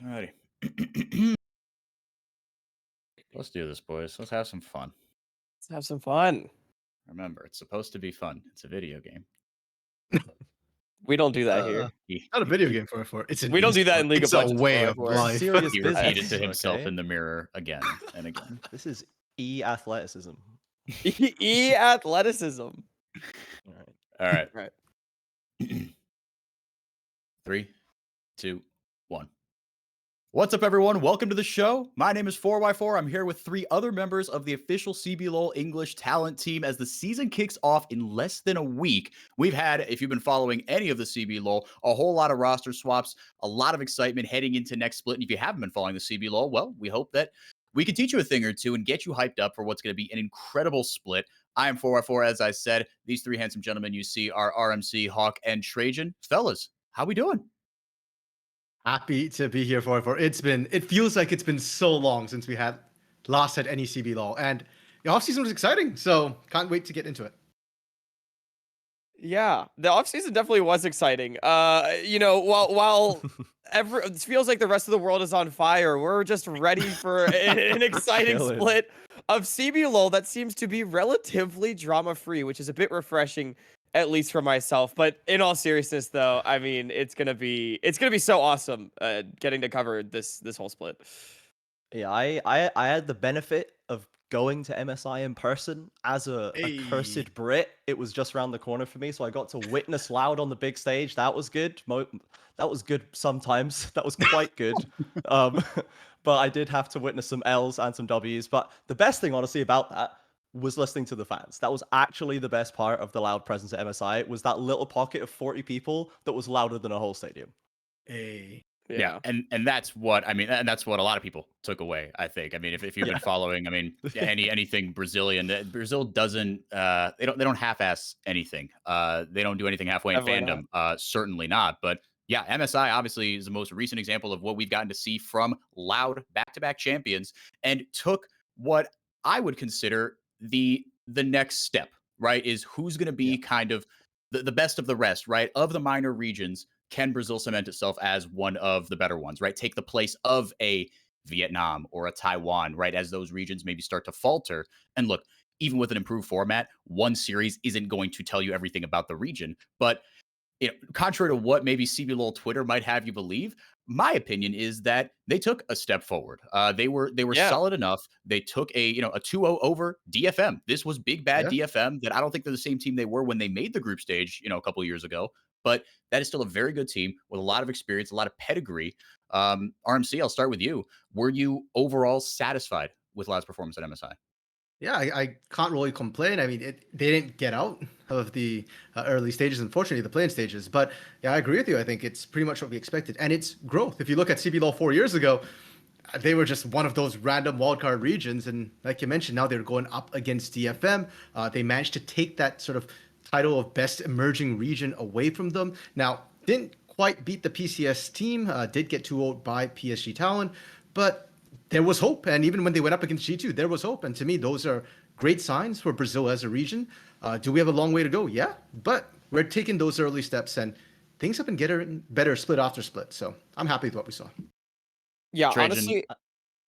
Alrighty. Let's do this, boys. Let's have some fun. Let's have some fun. Remember, it's supposed to be fun. It's a video game. We don't do It's that here. not a video game for it's an We don't do that esport. in League It's of a Legends. way of For life. Serious He business. repeated to himself Okay. in the mirror again and again. This is athleticism. athleticism. All right. All right. Right. 3, 2, 1. What's up, everyone? Welcome to the show. My name is 4x4. I'm here with 3 other members of the official CBLOL English talent team as the season kicks off in less than a week. We've had, if you've been following any of the CBLOL, a whole lot of roster swaps, a lot of excitement heading into next split. And if you haven't been following the CBLOL, well, we hope that we can teach you a thing or two and get you hyped up for what's going to be an incredible split. I am 4x4, as I said. These 3 handsome gentlemen you see are RMC, Hawk, and Trajan. Fellas, how we doing? Happy to be here for. It feels like it's been so long since we had last had any CBLOL, and the offseason was exciting, so can't wait to get into it. Yeah, the offseason definitely was exciting. While it feels like the rest of the world is on fire, we're just ready for an exciting Chilling. split of CBLOL that seems to be relatively drama-free, which is a bit refreshing, at least for myself. But in all seriousness, though, I mean, it's gonna be so awesome getting to cover this whole split. Yeah, I had the benefit of going to MSI in person as a Hey. cursed Brit. It was just around the corner for me, so I got to witness Loud on the big stage. That was good. That was good sometimes. That was quite good. But I did have to witness some L's and some W's. But the best thing, honestly, about that was listening to the fans. That was actually the best part of the Loud presence at MSI. Was that little pocket of 40 people that was louder than a whole stadium. Hey. Yeah, and that's what I mean, and that's what a lot of people took away. I think. I mean, if you've been following, I mean, anything Brazilian, Brazil doesn't they don't half-ass anything. They don't do anything halfway in Definitely fandom. Certainly not. But yeah, MSI obviously is the most recent example of what we've gotten to see from Loud back-to-back champions, and took what I would consider the next step. Right, is who's going to be kind of the best of the rest, right, of the minor regions. Can Brazil cement itself as one of the better ones, right? Take the place of a Vietnam or a Taiwan, right? As those regions maybe start to falter. And look, even with an improved format, one series isn't going to tell you everything about the region. But contrary to what maybe CBLOL Twitter might have you believe, my opinion is that they took a step forward. They were solid enough. They took a 2-0 over DFM. This was big bad DFM that I don't think they're the same team they were when they made the group stage, a couple of years ago. But that is still a very good team with a lot of experience, a lot of pedigree. RMC, I'll start with you. Were you overall satisfied with Loud's performance at MSI? Yeah, I can't really complain. I mean, they didn't get out of the early stages, unfortunately, the playing stages. But yeah, I agree with you. I think it's pretty much what we expected. And it's growth. If you look at CBLOL 4 years ago, they were just one of those random wildcard regions. And like you mentioned, now they're going up against DFM. They managed to take that sort of title of best emerging region away from them. Now, didn't quite beat the PCS team, did get 2-0 by PSG Talon, but there was hope. And even when they went up against G2, there was hope. And to me, those are great signs for Brazil as a region. Do we have a long way to go? Yeah, but we're taking those early steps, and things have been getting better split after split. So I'm happy with what we saw. Yeah, Trajan, honestly.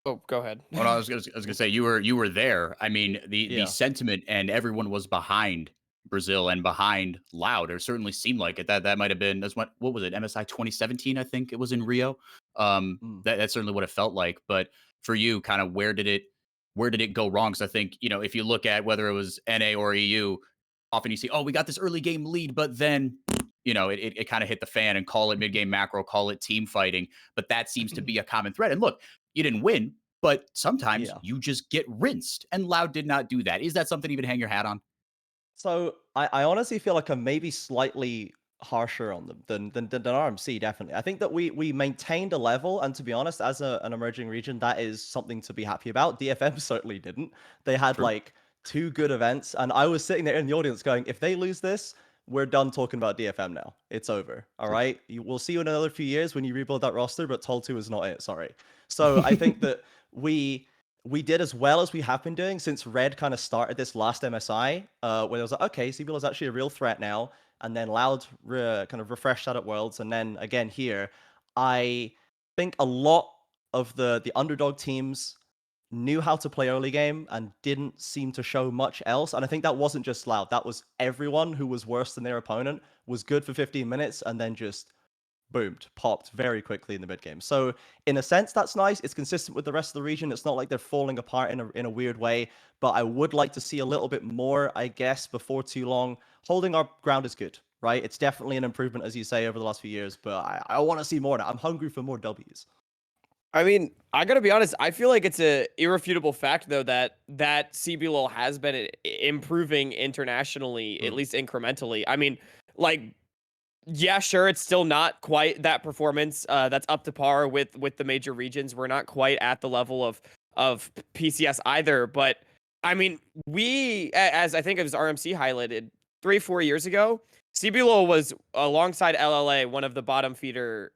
Oh, go ahead. Well, I was gonna say you were there. I mean, the sentiment and everyone was behind Brazil and behind Loud. Or certainly seemed like it. That might have been what was it? MSI 2017, I think it was in Rio. That's certainly what it felt like. But for you, kind of where did it go wrong? Because I think if you look at whether it was NA or EU, often you see, oh, we got this early game lead, but then it kind of hit the fan, and call it mid game macro, call it team fighting. But that seems to be a common thread. And look, you didn't win, but sometimes you just get rinsed, and Loud did not do that. Is that something to even hang your hat on? So I honestly feel like I'm maybe slightly harsher on them than RMC, definitely. I think that we maintained a level, and to be honest, as an emerging region, that is something to be happy about. DFM certainly didn't. They had like 2 good events, and I was sitting there in the audience going, if they lose this, we're done talking about DFM now. It's over. All right. We'll see you in another few years when you rebuild that roster, but Tol 2 is not it. Sorry. So I think that we did as well as we have been doing since Red kind of started this last MSI, where it was like, okay, CBLOL is actually a real threat now. And then Loud kind of refreshed that at Worlds. And then again here, I think a lot of the underdog teams knew how to play early game and didn't seem to show much else. And I think that wasn't just Loud. That was everyone who was worse than their opponent, was good for 15 minutes, and then just boomed, popped very quickly in the mid game. So in a sense, that's nice. It's consistent with the rest of the region. It's not like they're falling apart in a weird way. But I would like to see a little bit more, I guess, before too long. Holding our ground is good, right? It's definitely an improvement, as you say, over the last few years. But I want to see more. I'm hungry for more W's. I mean, I gotta be honest. I feel like it's a irrefutable fact, though, that CBLOL has been improving internationally, at least incrementally. I mean, like, yeah, sure, it's still not quite that performance that's up to par with the major regions. We're not quite at the level of PCS either. But I mean, as I think it was RMC highlighted 3-4 years ago, CBLOL was alongside LLA one of the bottom feeder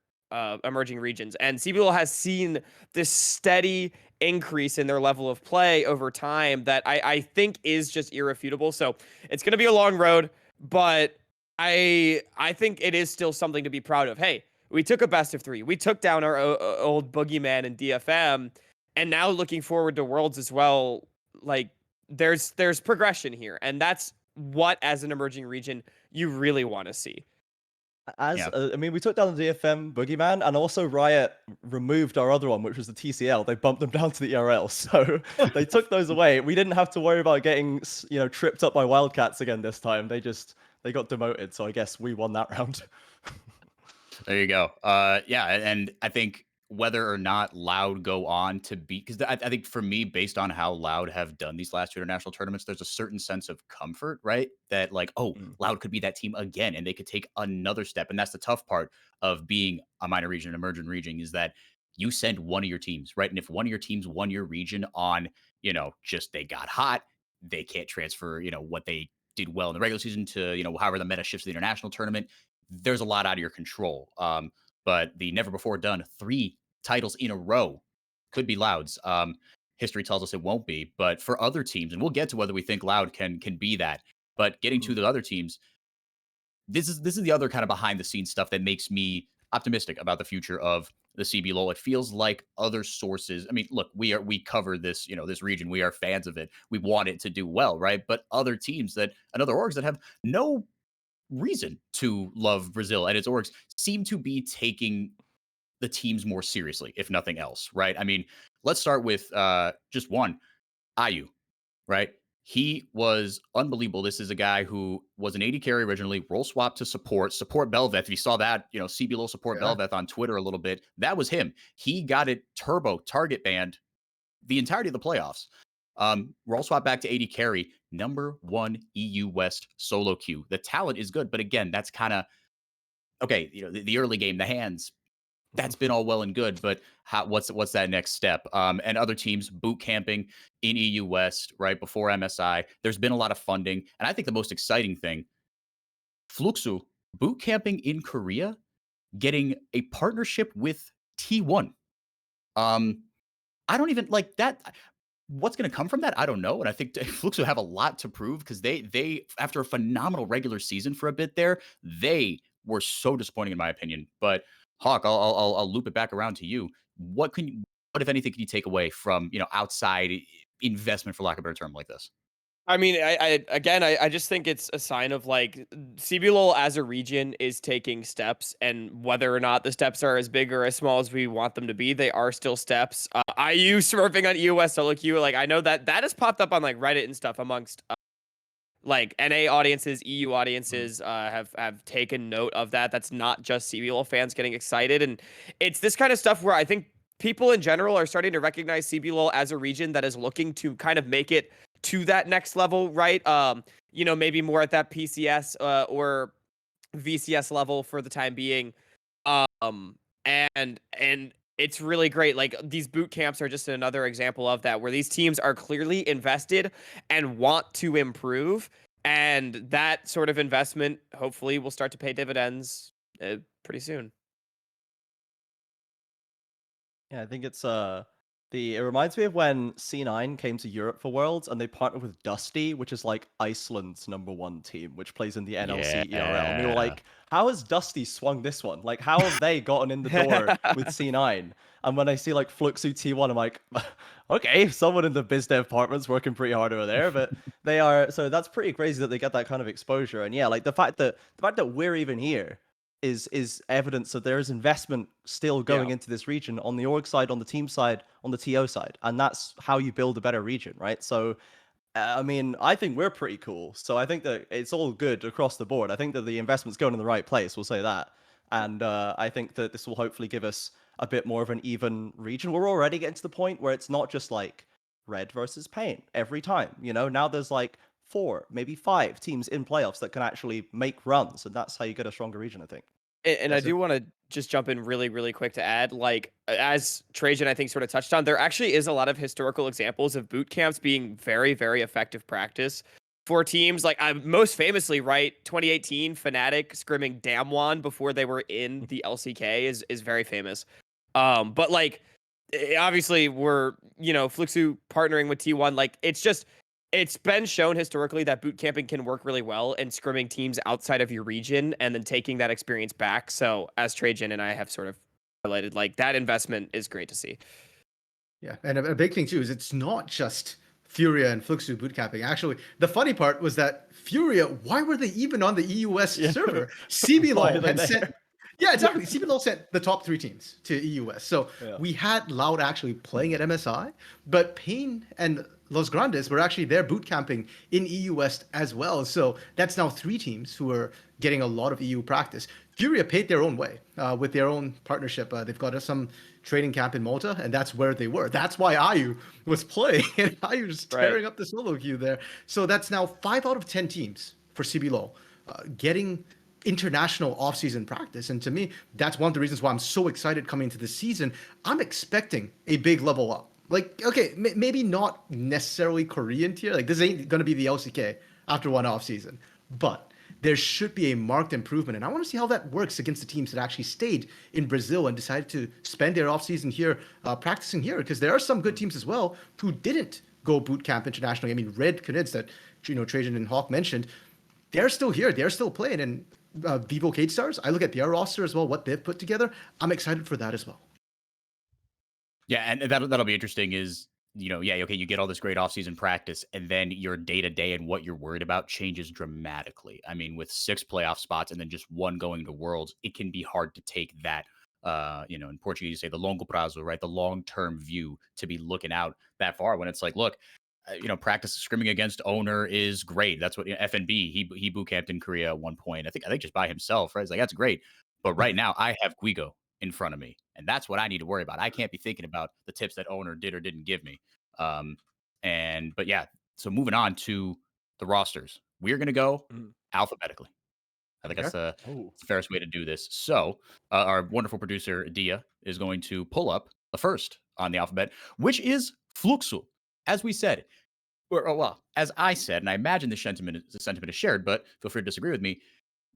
emerging regions, and CBLOL has seen this steady increase in their level of play over time that I think is just irrefutable. So it's going to be a long road, but I think it is still something to be proud of. Hey, we took a best of 3. We took down our old boogeyman in DFM, and now looking forward to Worlds as well. Like there's progression here, and that's what, as an emerging region, you really want to see. I mean, we took down the DFM Boogeyman, and also Riot removed our other one, which was the TCL. They bumped them down to the ERL, so they took those away. We didn't have to worry about getting, tripped up by Wildcats again this time. They got demoted, so I guess we won that round. There you go. Yeah, and I think whether or not Loud go on to beat, because I think for me, based on how Loud have done these last 2 international tournaments, there's a certain sense of comfort, right? That like, oh, Loud could be that team again, and they could take another step. And that's the tough part of being a minor region, an emerging region, is that you send one of your teams, right? And if one of your teams won your region on, just they got hot, they can't transfer, what they did well in the regular season to, however the meta shifts to the international tournament. There's a lot out of your control. But the never before done 3 titles in a row could be Loud's. History tells us it won't be, but for other teams, and we'll get to whether we think Loud can be that. But getting to the other teams, this is the other kind of behind the scenes stuff that makes me optimistic about the future of the CBLOL. It feels like other sources. I mean, look, we cover this, this region. We are fans of it. We want it to do well, right? But other teams and other orgs that have no reason to love Brazil and its orgs seem to be taking the teams more seriously, if nothing else, right? I mean, let's start with just one, Ayu, right? He was unbelievable. This is a guy who was an AD carry originally, role swap to support Belveth. If you saw that, CBLOL support Belveth on Twitter a little bit, that was him. He got it turbo target banned the entirety of the playoffs. Roll swap back to AD carry, #1 EU West solo queue. The talent is good, but again, that's kind of okay. The early game, the hands, that's been all well and good, but what's that next step? And other teams boot camping in EU West right before MSI. There's been a lot of funding, and I think the most exciting thing, Fluxu boot camping in Korea, getting a partnership with T1. I don't even like that. What's going to come from that? I don't know. And I think Flux will have a lot to prove because they after a phenomenal regular season for a bit there, they were so disappointing in my opinion. But Hawk, I'll loop it back around to you. What if anything, can you take away from outside investment, for lack of a better term, like this? I mean, I just think it's a sign of like CBLOL as a region is taking steps, and whether or not the steps are as big or as small as we want them to be, they are still steps. IU smurfing on US solo queue, like I know that has popped up on like Reddit and stuff amongst like NA audiences, EU audiences have taken note of that. That's not just CBLOL fans getting excited, and it's this kind of stuff where I think people in general are starting to recognize CBLOL as a region that is looking to kind of make it to that next level, right? Maybe more at that PCS or VCS level for the time being. And it's really great. Like these boot camps are just another example of that, where these teams are clearly invested and want to improve, and that sort of investment hopefully will start to pay dividends pretty soon. Yeah, I think It reminds me of when C9 came to Europe for Worlds and they partnered with Dusty, which is like Iceland's #1 team, which plays in the NLC ERL. And we were Yeah. like, how has Dusty swung this one? Like, how have they gotten in the door with C9? And when I see like Fluxu T1, I'm like, okay, someone in the biz dev department's working pretty hard over there. But they are, so that's pretty crazy that they get that kind of exposure. And yeah, like the fact that we're even here is evidence that there is investment still going into this region on the org side, on the team side, on the TO side, and that's how you build a better region, right? So, I mean, I think we're pretty cool. So I think that it's all good across the board. I think that the investment's going in the right place. We'll say that, and I think that this will hopefully give us a bit more of an even region. We're already getting to the point where it's not just like red versus pain every time. You know, now there's like 4, maybe 5 teams in playoffs that can actually make runs, and that's how you get a stronger region, I think. And I That's it. do want to just jump in really, really quick to add, like, as Trajan, I think, sort of touched on, there actually is a lot of historical examples of boot camps being very, very effective practice for teams. Like, most famously, right, 2018 Fnatic scrimming Damwon before they were in the LCK is very famous. But like, obviously, we're Fluxu partnering with T1. Like, it's been shown historically that boot camping can work really well and scrimming teams outside of your region and then taking that experience back. So as Trajan and I have sort of highlighted, like, that investment is great to see. Yeah, and a big thing too is it's not just Furia and Fluxu bootcamping. Actually, the funny part was that Furia, why were they even on the EUS server? Why CBLOL are they had there? sent. Yeah, exactly. CBLOL sent the top 3 teams to EUS. So Yeah. we had Loud actually playing at MSI, but Pain and Los Grandes were actually there boot camping in EU West as well. So that's now 3 teams who are getting a lot of EU practice. Furia paid their own way with their own partnership. They've got some training camp in Malta, and that's where they were. That's why IU was playing, and IU was tearing up the solo queue there. So that's now 5 out of 10 teams for CBLOL getting international off-season practice. And to me, that's one of the reasons why I'm so excited coming into the season. I'm expecting a big level up. Like, okay, maybe not necessarily Korean tier. Like, this ain't going to be the LCK after one off-season. But there should be a marked improvement. And I want to see how that works against the teams that actually stayed in Brazil and decided to spend their off-season here practicing here. Because there are some good teams as well who didn't go boot camp internationally. I mean, Red Canids that, Trajan and Hawk mentioned, they're still here. They're still playing. And Vivo Kate Stars, I look at their roster as well, what they've put together. I'm excited for that as well. Yeah, and that'll be interesting is, okay, you get all this great offseason practice, and then your day-to-day and what you're worried about changes dramatically. I mean, with 6 playoff spots and then just 1 going to Worlds, it can be hard to take that, in Portuguese, you say the longo prazo, right? The long-term view to be looking out that far when it's like, look, practice scrimming against Owner is great. That's what FNB, he boot camped in Korea at one point. I think just by himself, right? It's like, that's great. But right now I have Guigo in front of me, and that's what I need to worry about. I can't be thinking about the tips that Owner did or didn't give me. But yeah, so moving on to the rosters, we're going to go alphabetically. I think that's the fairest way to do this. So our wonderful producer, Dia, is going to pull up the first on the alphabet, which is Fluxu. As we said, well, as I said, and I imagine the sentiment is shared, but feel free to disagree with me.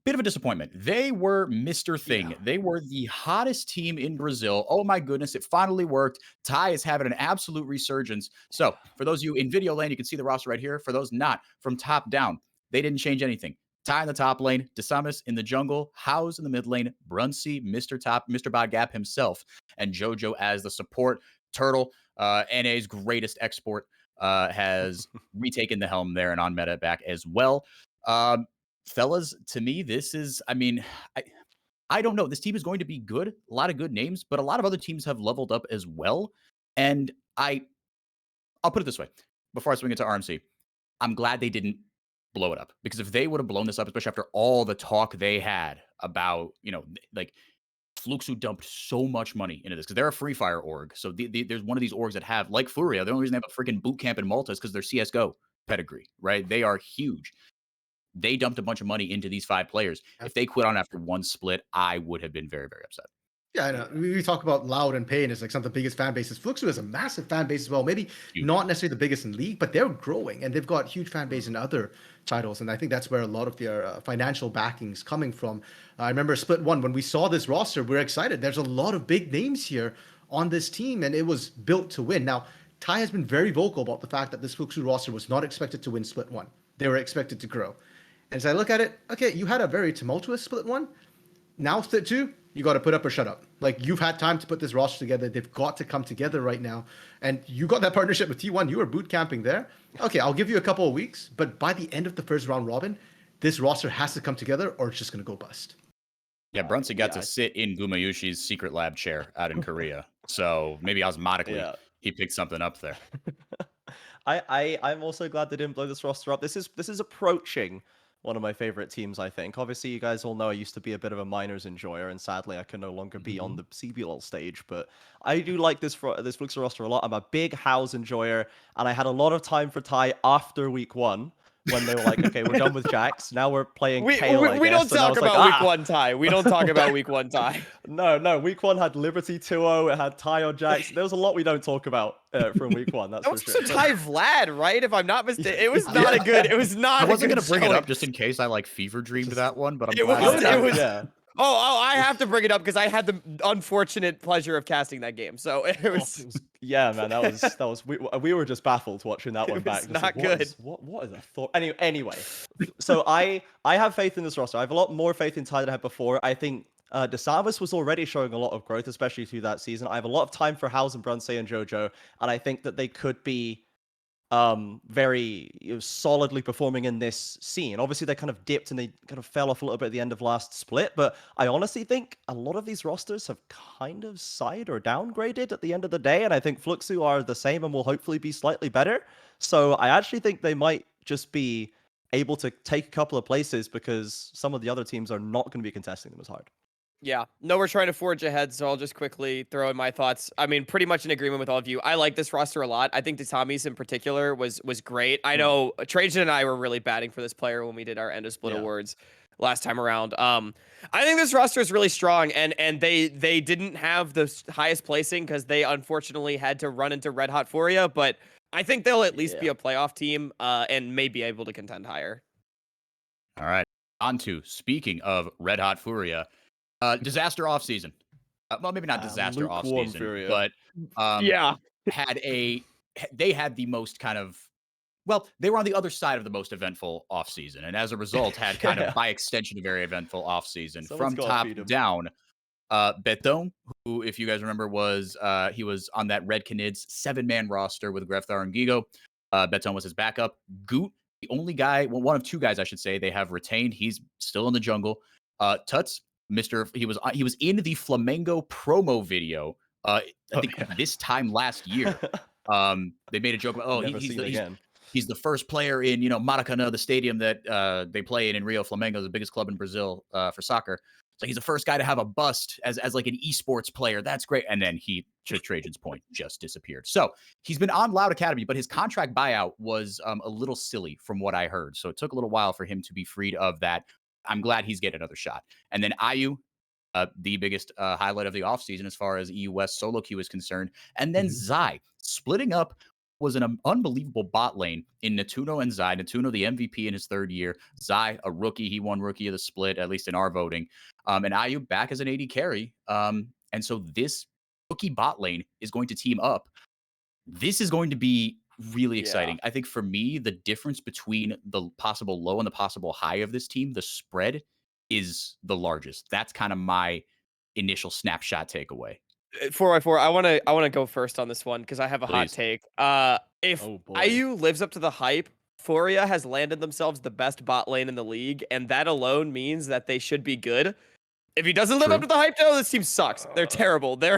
Bit of a disappointment. They were Mr. Thing. Yeah. They were the hottest team in Brazil. Oh my goodness, it finally worked. Ty is having an absolute resurgence. So for those of you in video land, you can see the roster right here. For those not, from top down, they didn't change anything. Ty in the top lane, Desamis in the jungle, House in the mid lane, Brunsey, Mr. Bodgap himself, and Jojo as the support. Turtle, NA's greatest export, has retaken the helm there and on meta back as well. Fellas, to me, this is, I don't know. This team is going to be good. A lot of good names, but a lot of other teams have leveled up as well. And I'll put it this way. Before I swing into RMC, I'm glad they didn't blow it up, because if they would have blown this up, especially after all the talk they had about, like Fluxu dumped so much money into this because they're a Free Fire org. So there's one of these orgs that have, like Furia, the only reason they have a freaking boot camp in Malta is because they're CSGO pedigree, right? They are huge. They dumped a bunch of money into these 5 players. If they quit on after 1 split, I would have been very, very upset. Yeah, I know. We talk about Loud and Pain as like some of the biggest fan bases. Fluxu is a massive fan base as well. Maybe Huge. not necessarily the biggest in league, but they're growing and they've got huge fan base in other titles. And I think that's where a lot of their financial backing's coming from. I remember Split 1, when we saw this roster, we were excited. There's a lot of big names here on this team, and it was built to win. Now, Ty has been very vocal about the fact that this Fuxu roster was not expected to win Split 1. They were expected to grow. And as I look at it, okay, you had a very tumultuous Split 1. Now Split 2, you got to put up or shut up. Like, you've had time to put this roster together. They've got to come together right now. And you got that partnership with T1. You were boot camping there. Okay, I'll give you a couple of weeks. But by the end of the first round robin, this roster has to come together or it's just going to go bust. Yeah, Brunson got to sit in Gumayushi's secret lab chair out in Korea. So maybe osmotically, he picked something up there. I'm also glad they didn't blow this roster up. This is approaching one of my favorite teams, I think. Obviously, you guys all know I used to be a bit of a minors enjoyer, and sadly, I can no longer be on the CBLOL stage. But I do like this Fluxo roster a lot. I'm a big House enjoyer, and I had a lot of time for Ty after week 1 when they were like, okay, we're done with Jax. Now we're playing Kale, I we guess. don't talk about week 1 Ty. We don't talk about week 1 Ty. No. Week 1 had Liberty 2-0. It had Ty on Jax. There was a lot we don't talk about from week 1. That's that was for sure. Ty Vlad, right? If I'm not mistaken, it was not a good. It was not. I wasn't going to bring it up just in case I like fever dreamed that one, but I'm glad. It was. Yeah. Oh, I have to bring it up because I had the unfortunate pleasure of casting that game. So it was. Yeah, man, that was we were just baffled watching that one back. Not good. What is a thought? Anyway, so I have faith in this roster. I have a lot more faith in Ty than I had before. I think DeSavis was already showing a lot of growth, especially through that season. I have a lot of time for Howes and Brunsey and JoJo, and I think that they could be very solidly performing in this scene. Obviously, they kind of dipped and they kind of fell off a little bit at the end of last split, but I honestly think a lot of these rosters have kind of side or downgraded at the end of the day, and I think Fluxu are the same and will hopefully be slightly better. So I actually think they might just be able to take a couple of places because some of the other teams are not going to be contesting them as hard. Yeah, no, we're trying to forge ahead, so I'll just quickly throw in my thoughts. I mean, pretty much in agreement with all of you. I like this roster a lot. I think Tatami's in particular was great. I know Trajan and I were really batting for this player when we did our end of split awards last time around. I think this roster is really strong, and they didn't have the highest placing because they unfortunately had to run into Red Hot Furia, but I think they'll at least be a playoff team and may be able to contend higher. All right, on to speaking of Red Hot Furia. Disaster offseason. Well, maybe not disaster offseason, but they had the most kind of, well, they were on the other side of the most eventful offseason, and as a result had kind of by extension a very eventful offseason. From top down. Beton, who, if you guys remember, was he was on that Red Canids 7-man roster with Grefthar and Gigo. Beton was his backup. Goot, the only guy, well, one of two guys, I should say, they have retained. He's still in the jungle. Tuts, he was in the Flamengo promo video. I think this time last year. They made a joke about, he's the first player in, Maracanã, the stadium that they play in Rio. Flamengo, the biggest club in Brazil for soccer. So he's the first guy to have a bust as like an esports player. That's great. And then he, to Trajan's point, just disappeared. So he's been on Loud Academy, but his contract buyout was a little silly from what I heard. So it took a little while for him to be freed of that. I'm glad he's getting another shot. And then IU, the biggest highlight of the offseason as far as EU West solo queue is concerned. And then Zai splitting up was an unbelievable bot lane in Natuno and Zai. Natuno, the MVP in his third year. Zai, a rookie. He won rookie of the split, at least in our voting. And IU back as an AD carry. And so this rookie bot lane is going to team up. This is going to be really exciting. I think for me, the difference between the possible low and the possible high of this team, the spread is the largest. That's kind of my initial snapshot takeaway. 4x4, I want to go first on this one because I have a hot take. If IU lives up to the hype, Furia has landed themselves the best bot lane in the league, and that alone means that they should be good. If he doesn't live up to the hype, though, this team sucks. They're terrible. So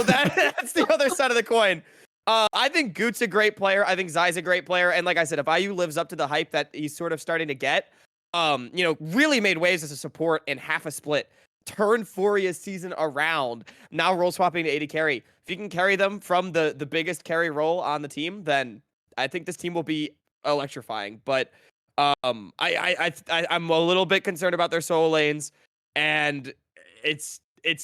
that's the other side of the coin. I think Goot's a great player. I think Zai's a great player. And like I said, if IU lives up to the hype that he's sort of starting to get, really made waves as a support in half a split, turned Furia's season around, now role swapping to AD carry. If you can carry them from the biggest carry role on the team, then I think this team will be electrifying. But I'm a little bit concerned about their solo lanes, and it's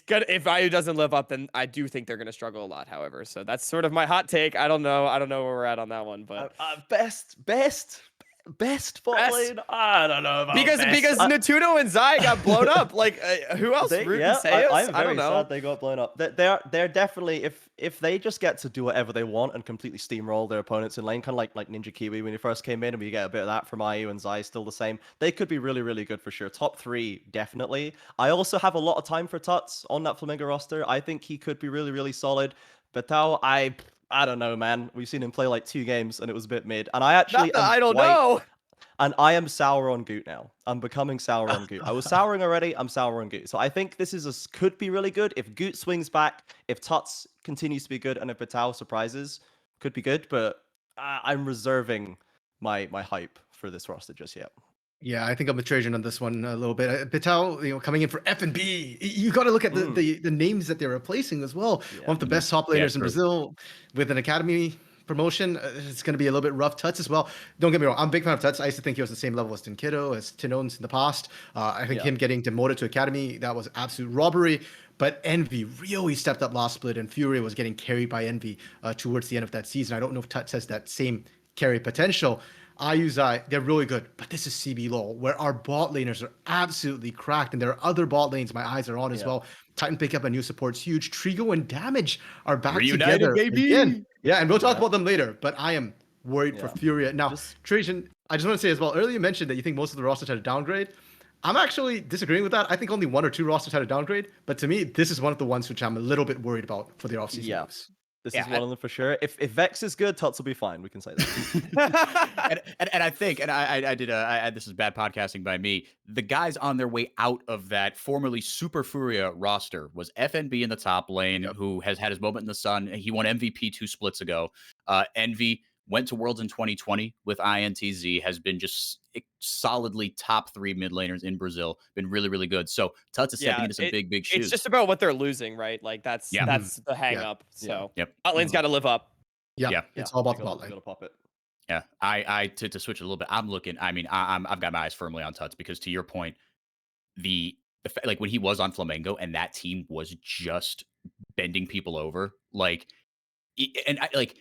good if IU doesn't live up, then I do think they're going to struggle a lot. However, so that's sort of my hot take. I don't know where we're at on that one, but best Best bot Best? lane? I don't know about Because best. Natuno and Zai got blown up. Like who else? Root and Seus? I'm I don't very know. sad they got blown up. They're definitely, if they just get to do whatever they want and completely steamroll their opponents in lane, kind of like Ninja Kiwi when he first came in, and we get a bit of that from IU, and Zai still the same. They could be really, really good for sure. Top 3, definitely. I also have a lot of time for Tuts on that Flamingo roster. I think he could be really, really solid. But Tao, I don't know, man. We've seen him play like 2 games, and it was a bit mid. And I actually I don't know. And I am sour on Goot now. I'm becoming sour on Goot. I was souring already. I'm sour on Goot. So I think this is could be really good if Goot swings back, if Tuts continues to be good, and if Batao surprises, could be good. But I'm reserving my hype for this roster just yet. Yeah, I think I'm with Trajan on this one a little bit. Patel, coming in for F&B. You got to look at the names that they're replacing as well. Yeah. One of the best top laners in Brazil with an academy promotion. It's going to be a little bit rough. Tuts as well. Don't get me wrong. I'm a big fan of Tuts. I used to think he was the same level as Tinkito, as Tinones in the past. I think him getting demoted to academy, that was absolute robbery. But Envy really stepped up last split, and Fury was getting carried by Envy towards the end of that season. I don't know if Tuts has that same carry potential. IUZai, they're really good, but this is CBLOL, where our bot laners are absolutely cracked, and there are other bot lanes my eyes are on as well. Titan pick up a new support's huge. Trigo and Damage are back together again. Yeah, and we'll talk about them later, but I am worried for Furia. Now, Trajan, I just want to say as well, earlier you mentioned that you think most of the rosters had a downgrade. I'm actually disagreeing with that. I think only 1 or 2 rosters had a downgrade, but to me, this is one of the ones which I'm a little bit worried about for the offseason moves. This is one of them for sure. If Vex is good, Tuts will be fine. We can say that. and I think, and I did this is bad podcasting by me. The guys on their way out of that formerly Super Furia roster was FNB in the top lane, who has had his moment in the sun. He won MVP 2 splits ago. Envy went to Worlds in 2020 with INTZ, has been just solidly top 3 mid laners in Brazil. Been really, really good. So Tuts is stepping into some big shoes. It's just about what they're losing, right? Like that's the hang up. So bot lane's got to live up. Yeah, it's all about the bot lane. Gotta pop it. Yeah, I to switch a little bit. I'm looking. I mean, I've got my eyes firmly on Tuts because to your point, like when he was on Flamengo and that team was just bending people over, like, and I like.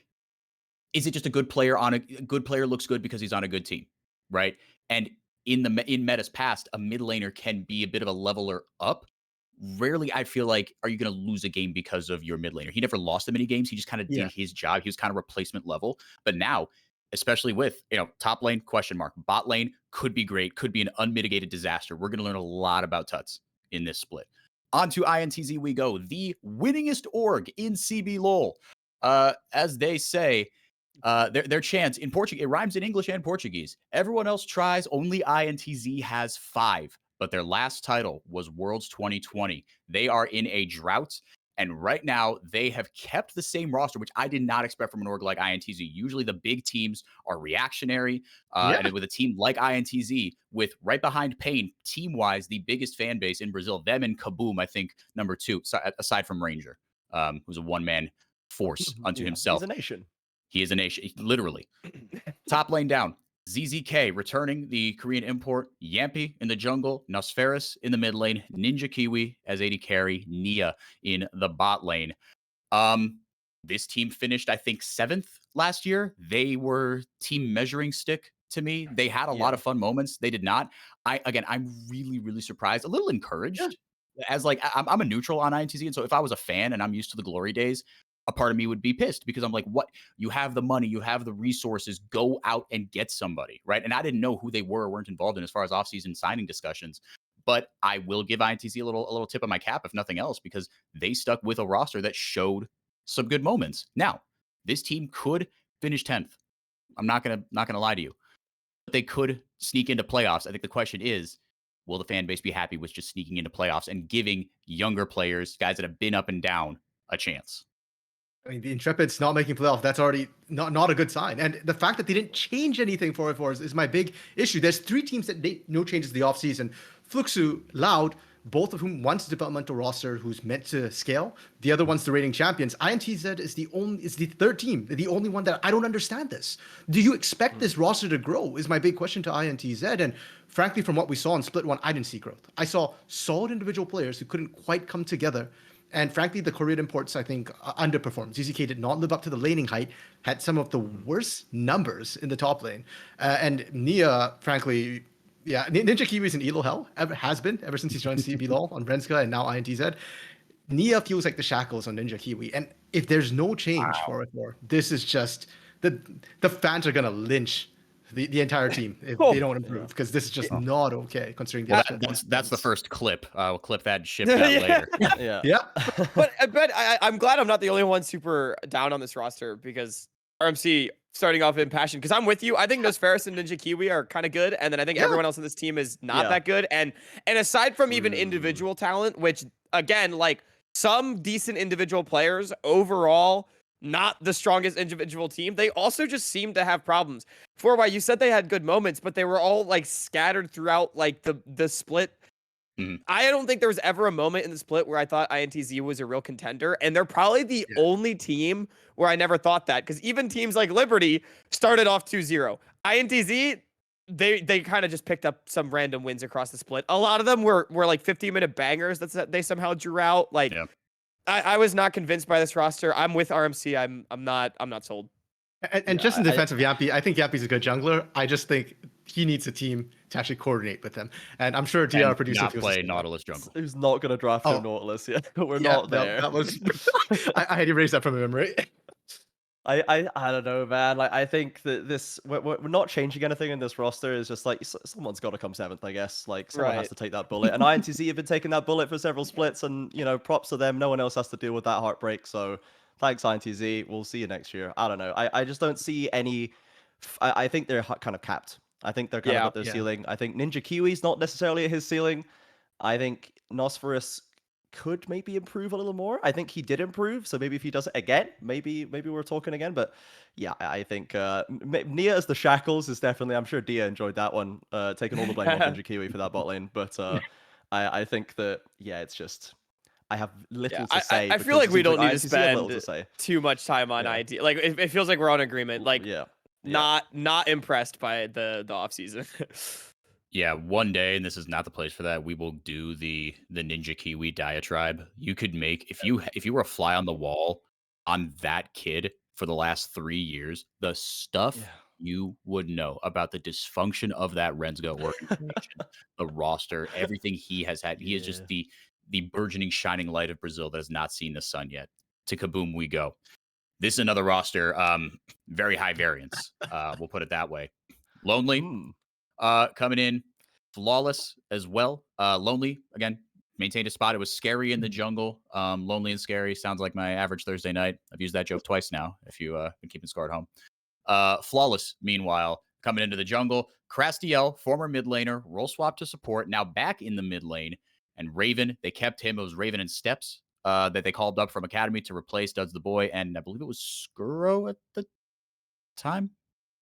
Is it just a good player on a good player looks good because he's on a good team, right? And in Meta's past, a mid laner can be a bit of a leveler up. Rarely, I feel like, are you going to lose a game because of your mid laner? He never lost that many games. He just kind of did his job. He was kind of replacement level. But now, especially with top lane question mark, bot lane could be great, could be an unmitigated disaster. We're going to learn a lot about Tuts in this split. On to INTZ we go, the winningest org in CBLOL. As they say. Their chants in Portuguese, it rhymes in English and Portuguese. Everyone else tries, only INTZ has 5, but their last title was Worlds 2020. They are in a drought, and right now they have kept the same roster, which I did not expect from an org like INTZ. Usually the big teams are reactionary, and with a team like INTZ, with right behind Pain, team-wise, the biggest fan base in Brazil, them and Kaboom, I think, number 2, aside from Ranger, who's a one-man force unto himself. He's a nation. He is a nation, literally. Top lane down. ZZK returning the Korean import. Yampi in the jungle. Nosferus in the mid lane. Ninja Kiwi as AD carry. Nia in the bot lane. This team finished, I think, 7th last year. They were team measuring stick to me. They had a lot of fun moments. They did not. I'm really, really surprised. A little encouraged. As like, I'm a neutral on INTZ. And so if I was a fan and I'm used to the glory days, a part of me would be pissed because I'm like, what? You have the money, you have the resources, go out and get somebody, right? And I didn't know who they were or weren't involved in as far as offseason signing discussions. But I will give INTZ a little tip of my cap, if nothing else, because they stuck with a roster that showed some good moments. Now, this team could finish 10th. I'm not gonna lie to you. But they could sneak into playoffs. I think the question is, will the fan base be happy with just sneaking into playoffs and giving younger players, guys that have been up and down, a chance? I mean, the Intrepid's not making playoff. That's already not a good sign. And the fact that they didn't change anything for it is my big issue. There's 3 teams that made no changes the offseason. Fluxu, Loud, both of whom one's a developmental roster who's meant to scale. The other one's the reigning champions. INTZ is the 3rd team, the only one that I don't understand this. Do you expect this roster to grow is my big question to INTZ. And frankly, from what we saw in Split 1, I didn't see growth. I saw solid individual players who couldn't quite come together And frankly, the Korean imports, I think, underperformed. ZZK did not live up to the laning height, had some of the worst numbers in the top lane. And Nia, frankly, yeah, Ninja Kiwi is in Elo hell, has been ever since he's joined CBLOL on Renska and now INTZ. Nia feels like the shackles on Ninja Kiwi. And if there's no change for it, this is just the fans are gonna lynch the entire team if they don't improve, because this is just not okay considering the that's the first clip. We'll clip that and ship that later. Yeah. But I'm glad I'm not the only one super down on this roster, because RMC starting off in passion, because I'm with you. I think Nosferus and Ninja Kiwi are kind of good, and then I think everyone else on this team is not that good. And aside from even individual talent, which again, like some decent individual players, overall not the strongest individual team, they also just seem to have problems. 4Y, you said they had good moments, but they were all like scattered throughout like the split. I don't think there was ever a moment in the split where I thought INTZ was a real contender, and they're probably the only team where I never thought that, because even teams like Liberty started off 2-0. INTZ, they kind of just picked up some random wins across the split. A lot of them were like 15-minute bangers that they somehow drew out. Like, I was not convinced by this roster. I'm with RMC. I'm not sold. And just in defense of Yampy, I think Yampy's a good jungler. I just think he needs a team to actually coordinate with him. And I'm sure DR producer not play Nautilus jungle. Who's not going to draft a Nautilus yet? We're not there. That was I had erased that from my memory. I don't know, man. Like, I think that we're not changing anything in this roster. It's just like someone's got to come seventh, I guess. Like, someone has to take that bullet. And INTZ have been taking that bullet for several splits, and props to them. No one else has to deal with that heartbreak. So thanks, INTZ. We'll see you next year. I don't know. I just don't see any. I think they're kind of capped. I think they're kind of at their ceiling. I think Ninja Kiwi's not necessarily at his ceiling. I think Nosferus could maybe improve a little more. I think he did improve, so maybe if he does it again, maybe we're talking again. But yeah, I think Nia as the shackles is definitely. I'm sure Dia enjoyed that one, taking all the blame off Ninja Kiwi for that bot lane. But I think that it's just. I have little to say. I feel like we don't need to spend too much time on ID. Like it feels like we're on agreement. Like not impressed by the off season. Yeah, one day, and this is not the place for that, we will do the Ninja Kiwi diatribe. You could make, if you were a fly on the wall on that kid for the last 3 years, the stuff you would know about the dysfunction of that Rensga organization, the roster, everything he has had. He is just the burgeoning shining light of Brazil that has not seen the sun yet. To Kaboom we go. This is another roster, very high variance. We'll put it that way. Lonely. Coming in flawless as well. Lonely, again, maintained a spot. It was scary in the jungle. Lonely and scary sounds like my average Thursday night. I've used that joke twice now, if you've been keeping score at home. Flawless, meanwhile, coming into the jungle. Crastiel, former mid laner, role swap to support, now back in the mid lane. And Raven, they kept him. It was Raven and Steps that they called up from Academy to replace Duds the Boy. And I believe it was Skuro at the time.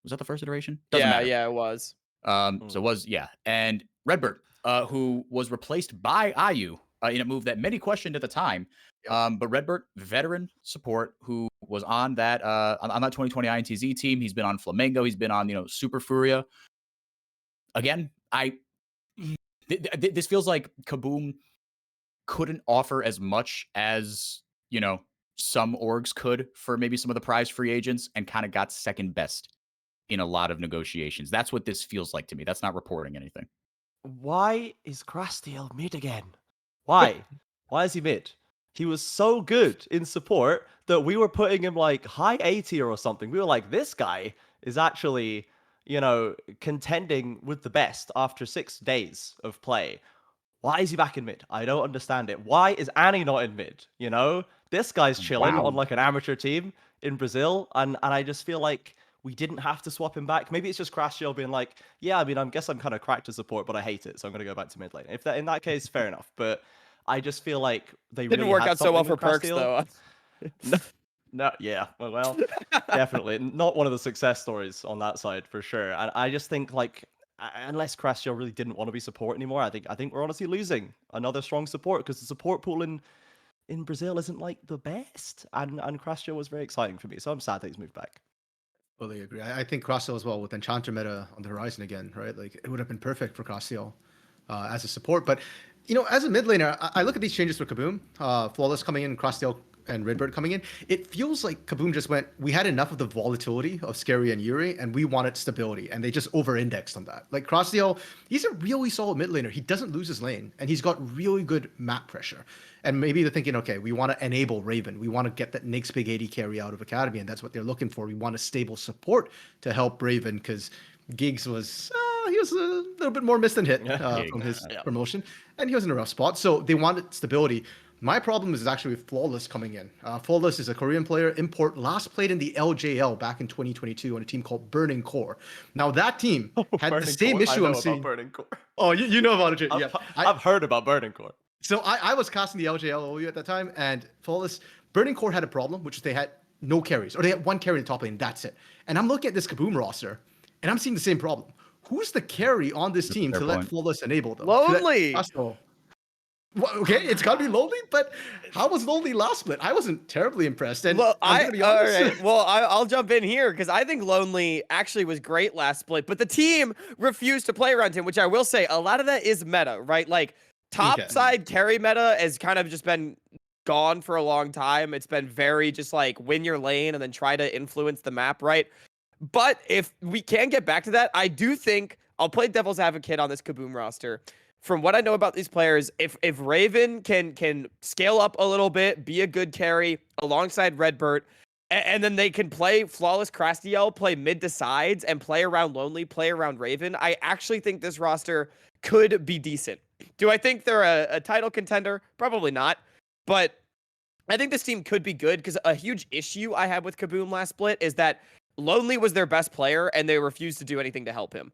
Was that the first iteration? Doesn't matter. Yeah, it was. So it was, and Redbird, who was replaced by IU in a move that many questioned at the time. But Redbird, veteran support, who was on that 2020 INTZ team. He's been on Flamengo. He's been on Super Furia. Again, this feels like Kaboom couldn't offer as much as some orgs could for maybe some of the prize free agents, and kind of got second best in a lot of negotiations. That's what this feels like to me. That's not reporting anything. Why is Crastiel mid again? Why? Why is he mid? He was so good in support that we were putting him like high A tier or something. We were like, this guy is actually, contending with the best after 6 days of play. Why is he back in mid? I don't understand it. Why is Annie not in mid? This guy's chilling on like an amateur team in Brazil. And I just feel like we didn't have to swap him back. Maybe it's just Crastiel being like, I guess I'm kind of cracked to support, but I hate it, so I'm going to go back to mid lane. In that case, fair enough. But I just feel like they didn't really work had out so well for Perks though. No, well, definitely not one of the success stories on that side for sure. And I just think like, unless Crastiel really didn't want to be support anymore, I think we're honestly losing another strong support, because the support pool in Brazil isn't like the best. And Crastiel was very exciting for me, so I'm sad that he's moved back. Fully agree. I think Crastiel as well, with Enchanter meta on the horizon again, right? Like, it would have been perfect for Crastiel as a support. But You know, as a mid laner, I look at these changes for Kaboom, Flawless coming in, Crossdale and Redbird coming in. It feels like Kaboom just went, we had enough of the volatility of Scary and Yuri, and we wanted stability, and they just over-indexed on that. Like Crossdale, he's a really solid mid laner. He doesn't lose his lane, and he's got really good map pressure. And maybe they're thinking, okay, we want to enable Raven. We want to get that Nyx Big 80 carry out of Academy, and that's what they're looking for. We want a stable support to help Raven, because Giggs was he was a little bit more missed than hit from his promotion, and he was in a rough spot. So they wanted stability. My problem is actually with Flawless coming in. Flawless is a Korean player, import, last played in the LJL back in 2022 on a team called Burning Core. Now that team had the same issue I'm seeing. Burning Core. Oh, you know about it, yeah. I've heard about Burning Core. So I was casting the LJL OU at that time, and Flawless, Burning Core had a problem, which is they had no carries, or they had one carry in the top lane, that's it. And I'm looking at this Kaboom roster, and I'm seeing the same problem. Who's the carry on this team to let Flawless enable them? Lonely. Well, okay, it's got to be Lonely, but how was Lonely last split? I wasn't terribly impressed. And well, I'm gonna be honest. All right. Well, I'll jump in here because I think Lonely actually was great last split, but the team refused to play around him, which I will say a lot of that is meta, right? Like top side carry meta has kind of just been gone for a long time. It's been very just like win your lane and then try to influence the map, right? But if we can get back to that, I do think I'll play devil's advocate on this Kaboom roster. From what I know about these players, if Raven can scale up a little bit, be a good carry alongside Redbird, and then they can play Flawless Crastiel, play mid to sides, and play around Lonely, play around Raven, I actually think this roster could be decent. Do I think they're a title contender? Probably not. But I think this team could be good because a huge issue I had with Kaboom last split is that Lonely was their best player, and they refused to do anything to help him.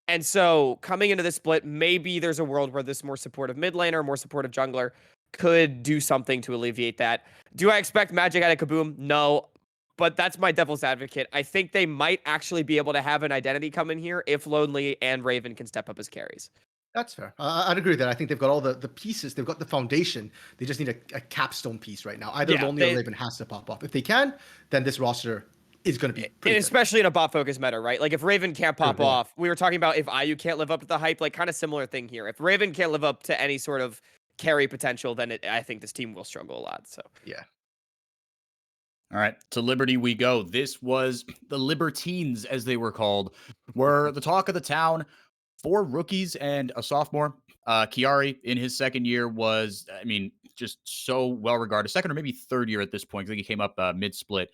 And so coming into this split, maybe there's a world where this more supportive mid laner, more supportive jungler could do something to alleviate that. Do I expect magic out of Kaboom? No, but that's my devil's advocate. I think they might actually be able to have an identity come in here if Lonely and Raven can step up as carries. That's fair. I'd agree with that. I think they've got all the pieces. They've got the foundation. They just need a capstone piece right now. Either Lonely or Raven has to pop off. If they can, then this roster is going to be pretty and especially in a bot focus meta, right? Like if Raven can't pop off, we were talking about if IU can't live up to the hype, like kind of similar thing here. If Raven can't live up to any sort of carry potential, then I think this team will struggle a lot. So yeah. All right, to Liberty we go. This was the Libertines, as they were called, were the talk of the town. 4 rookies and a sophomore. Chiari in his second year was, I mean, just so well regarded. Second or maybe third year at this point. I think he came up mid-split.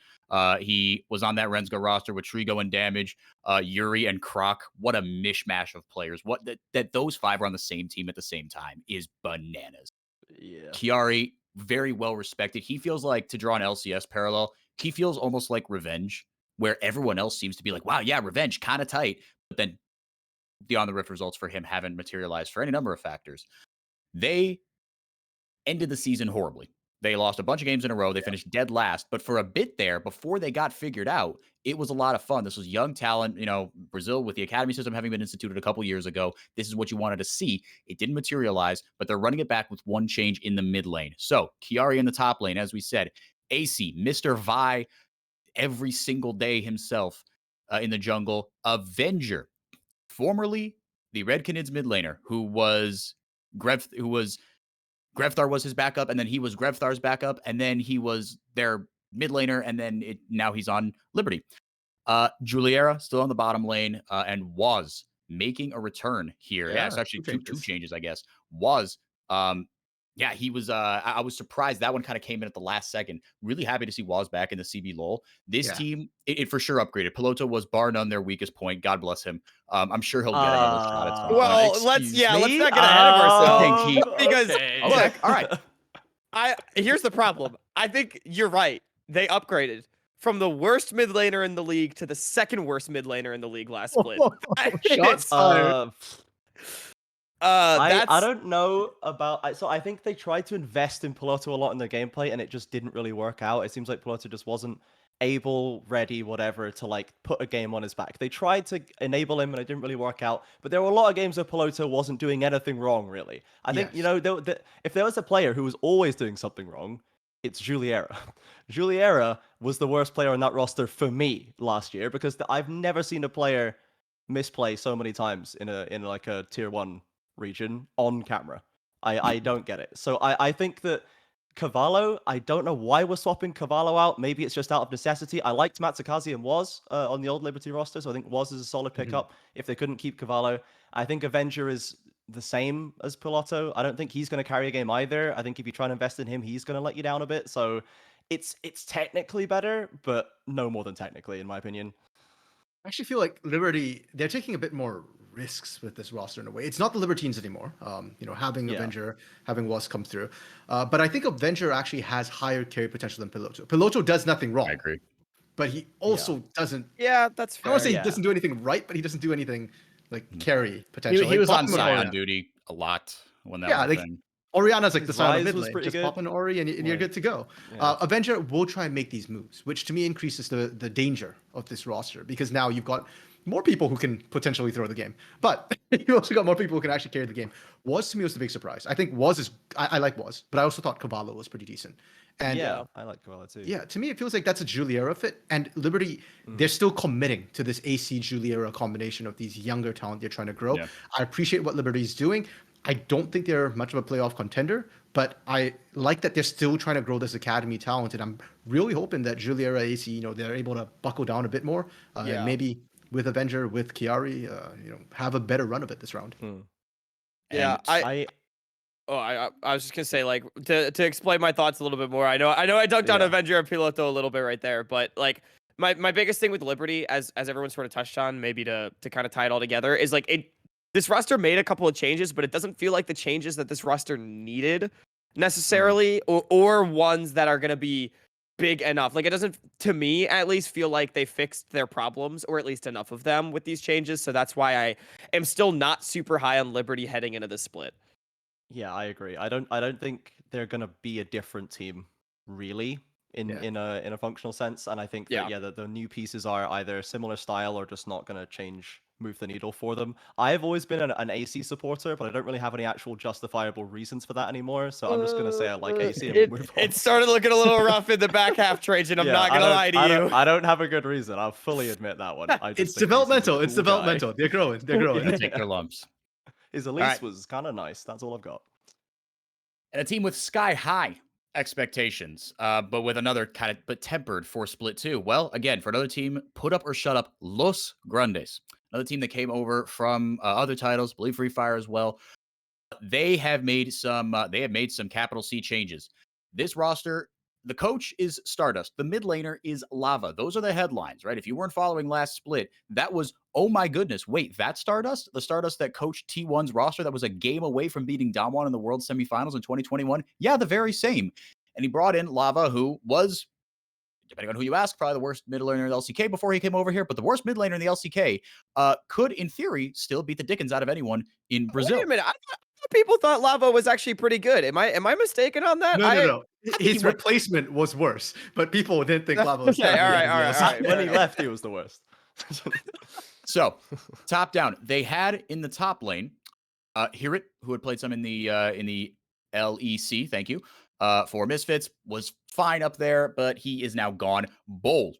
He was on that Rensga roster with Trigo and Damage, Yuri and Croc. What a mishmash of players. What that those 5 are on the same team at the same time is bananas. Yeah. Chiari, very well respected. He feels like, to draw an LCS parallel, he feels almost like Revenge, where everyone else seems to be like, wow, yeah, Revenge, kind of tight. But then the on the riff results for him haven't materialized for any number of factors. They ended the season horribly. They lost a bunch of games in a row. They finished dead last. But for a bit there, before they got figured out, it was a lot of fun. This was young talent. You know, Brazil with the academy system having been instituted a couple years ago. This is what you wanted to see. It didn't materialize, but they're running it back with one change in the mid lane. So Chiari in the top lane, as we said, AC, Mr. Vi, every single day himself in the jungle. Avenger, formerly the Red Canids mid laner, who was Grevthar was his backup, and then he was Grevthar's backup, and then he was their mid laner, and then now he's on Liberty. Juliera still on the bottom lane, and was making a return here. Yeah, it's actually two changes, I guess. He was. I was surprised that one kind of came in at the last second. Really happy to see Waz back in the CBLOL. This team, it for sure upgraded. Piloto was bar none their weakest point. God bless him. I'm sure he'll get another shot at some point. Well, let's not get ahead of ourselves because look, all right. Here's the problem. I think you're right. They upgraded from the worst mid laner in the league to the second worst mid laner in the league last split. Shots fired. I don't know about. So I think they tried to invest in Piloto a lot in their gameplay, and it just didn't really work out. It seems like Piloto just wasn't able, ready, whatever, to like put a game on his back. They tried to enable him, and it didn't really work out. But there were a lot of games where Piloto wasn't doing anything wrong, really. I think if there was a player who was always doing something wrong, it's Juliera. Juliera was the worst player on that roster for me last year because I've never seen a player misplay so many times in like a tier 1 region on camera. I don't get it. So I think that Cavallo, I don't know why we're swapping Cavallo out. Maybe it's just out of necessity. I liked Matsukaze and Was on the old Liberty roster, so I think Was is a solid pickup if they couldn't keep Cavallo. I think Avenger is the same as Piloto. I don't think he's going to carry a game either. I think if you try and invest in him, he's going to let you down a bit. So it's technically better, but no more than technically, in my opinion. I actually feel like Liberty, they're taking a bit more risks with this roster in a way. It's not the Libertines anymore. Having Avenger, having Was come through. But I think Avenger actually has higher carry potential than Piloto. Piloto does nothing wrong. I agree. But he also doesn't. Yeah, that's I fair. don't want to say he doesn't do anything right, but he doesn't do anything like carry potential. He was on Pop him Scion duty a lot when that Yeah, was a like thing. Oriana's like His the silent Rise mid was lane. pretty Just good. pop an Ori and you're Like, good to go. yeah. Avenger will try and make these moves, which to me increases the danger of this roster because now you've got more people who can potentially throw the game, but you also got more people who can actually carry the game. Was to me was the big surprise. I think Was is I like Was, but I also thought Cavallo was pretty decent. And yeah, I like Cavallo too. yeah, to me it feels like that's a Juliera fit, and Liberty they're still committing to this AC Juliera combination of these younger talent they're trying to grow. Yeah. I appreciate what Liberty's doing. I don't think they're much of a playoff contender, but I like that they're still trying to grow this academy talent, and I'm really hoping that Juliera AC, they're able to buckle down a bit more, and maybe with Avenger, with Chiari, have a better run of it this round. Yeah, And I was just gonna say, like, to explain my thoughts a little bit more. I know I dunked on Avenger and Piloto a little bit right there, but like my biggest thing with Liberty, as everyone sort of touched on, maybe to kind of tie it all together, is like this roster made a couple of changes, but it doesn't feel like the changes that this roster needed necessarily, or ones that are gonna be big enough. Like, it doesn't, to me at least, feel like they fixed their problems, or at least enough of them with these changes. So that's why I am still not super high on Liberty heading into this split. Yeah, I agree. I don't think they're gonna be a different team, really, in a functional sense. And I think that the new pieces are either similar style or just not gonna move the needle for them. I've always been an AC supporter, but I don't really have any actual justifiable reasons for that anymore. So I'm just gonna say I like AC and we'll move on. It started looking a little rough in the back half, Trajan. I'm not gonna lie to you. I don't have a good reason. I'll fully admit that one. I just It's think developmental. AC's a cool guy. They're growing. They're growing. They take their lumps. His Elise was kind of nice. That's all I've got. And a team with sky high expectations, but with another but tempered for split 2. Well, again, for another team, put up or shut up, Los Grandes. Another team that came over from other titles, believe Free Fire as well. They have made some capital C changes. This roster, the coach is Stardust. The mid laner is Lava. Those are the headlines, right? If you weren't following last split, that was, oh my goodness, wait, that's Stardust? The Stardust that coached T1's roster that was a game away from beating Damwon in the World Semifinals in 2021? Yeah, the very same. And he brought in Lava, who was, depending on who you ask, probably the worst mid laner in the LCK before he came over here, but the worst mid laner in the LCK could, in theory, still beat the dickens out of anyone in Brazil. Wait a minute. I thought people thought Lava was actually pretty good. Am I mistaken on that? No. His replacement was worse, but people didn't think Lava was okay, all right. When he left, he was the worst. So, top down, they had in the top lane, Hirit, who had played some in the LEC, thank you, for Misfits, was fine up there, but he is now gone. Bull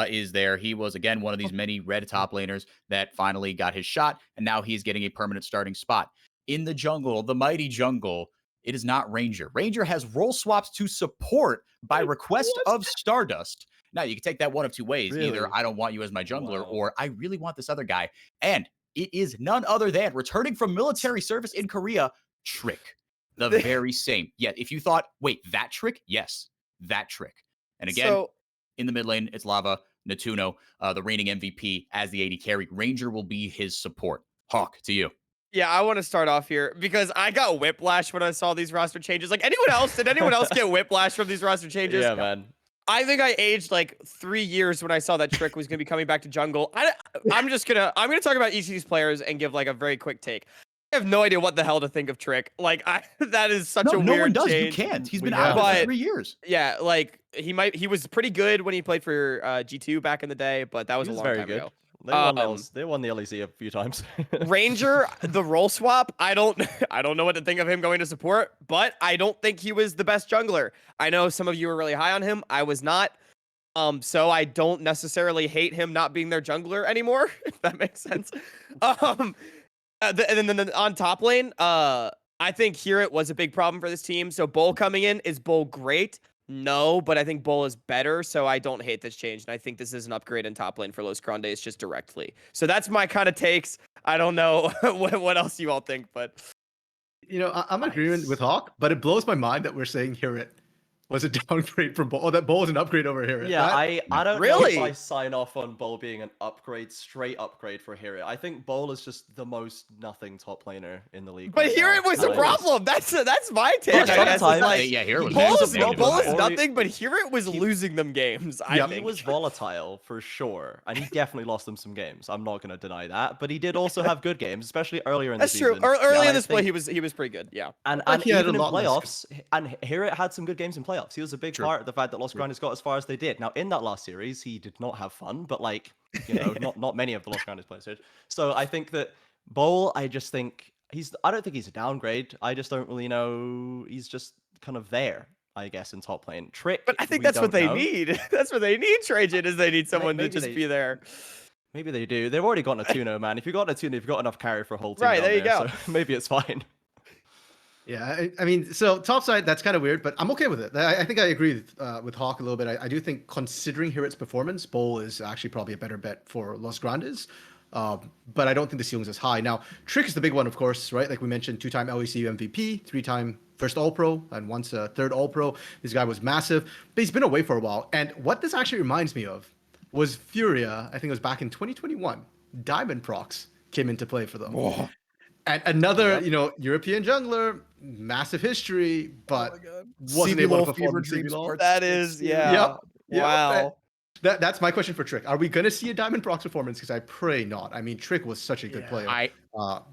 is there. He was, again, one of these many red top laners that finally got his shot, and now he's getting a permanent starting spot. In the jungle, the mighty jungle, it is not Ranger. Ranger has role swaps to support by request of Stardust. Now, you can take that one of two ways. Really? Either I don't want you as my jungler, or I really want this other guy. And it is none other than returning from military service in Korea, Trick. The very same. Yeah, if you thought, wait, that Trick? Yes, that Trick. And again, in the mid lane, it's Lava, Natuno, the reigning MVP as the AD carry. Ranger will be his support. Hawk, to you. Yeah, I want to start off here because I got whiplash when I saw these roster changes. Like, anyone else? Did anyone else get whiplash from these roster changes? Yeah, man. I think I aged like 3 years when I saw that Trick was going to be coming back to jungle. I'm gonna talk about each of these players and give like a very quick take. I have no idea what the hell to think of Trick. Like, that is such a weird no one does. change. You can't. He's been out for 3 years. Yeah, like he was pretty good when he played for G2 back in the day, but that was a long time ago. They won the LEC a few times. Ranger, the role swap, I don't know what to think of him going to support, but I don't think he was the best jungler. I know some of you were really high on him. I was not. So I don't necessarily hate him not being their jungler anymore, if that makes sense. And then on top lane, I think here it was a big problem for this team. So Bull coming in, is Bull great? No, but I think Bull is better, so I don't hate this change. And I think this is an upgrade in top lane for Los Grandes just directly. So that's my kind of takes. I don't know what else you all think, but I'm in agreement with Hawk, but it blows my mind that we're saying Hirit was a downgrade from Bull, or that Bull is an upgrade over Hirit. Yeah, I don't know Really? if I sign off on Bowl being an upgrade, straight upgrade for Hero. I think Bowl is just the most nothing top laner in the league. But right here now. it was a Like, problem. That's my take. But I guess. sometimes- It's like, yeah, here was Bull negative, negative. Bull is Or- nothing, but here it was losing them games. I Yep. He think was volatile for sure, and he definitely lost them some games. I'm not going to deny that, but he did also have good games, especially earlier in that's the true. season. Early And in I the split, think- he was pretty good. Yeah. And Like he had even a in lot less playoffs, and Hero had some good games in playoffs. He was a big True. part of the fact that Los Grandes got as far as they did. Now, in that last series, he did not have fun, but not many of the Los Grandes players did. So I think that Bowl, I just think I don't think he's a downgrade. I just don't really know. He's just kind of there, I guess, in top lane. Trick, But I think we that's what don't they know. need. That's what they need, Trajan, is they need someone to maybe just they- be there. Maybe they do. They've already got Natuno, man. If you've got Natuno, you've got enough carry for a whole team. Right, down there you go. So maybe it's fine. Yeah, I mean, so top side, that's kind of weird, but I'm okay with it. I think I agree with Hawk a little bit. I do think, considering Hirit's performance, Bowl is actually probably a better bet for Los Grandes. But I don't think the ceiling's as high. Now, Trick is the big one, of course, right? Like we mentioned, 2-time LEC MVP, 3-time first All-Pro, and once a third All-Pro. This guy was massive, but he's been away for a while. And what this actually reminds me of was Furia, I think it was back in 2021. Diamond Prox came into play for them. Oh. And another, European jungler, massive history, but wasn't CBLOL able to fever perform in dream CBLOL. sports. That is, yeah. Yep. Yep. Wow. That's my question for Trick. Are we going to see a Diamond Prox performance? Because I pray not. I mean, Trick was such a good player back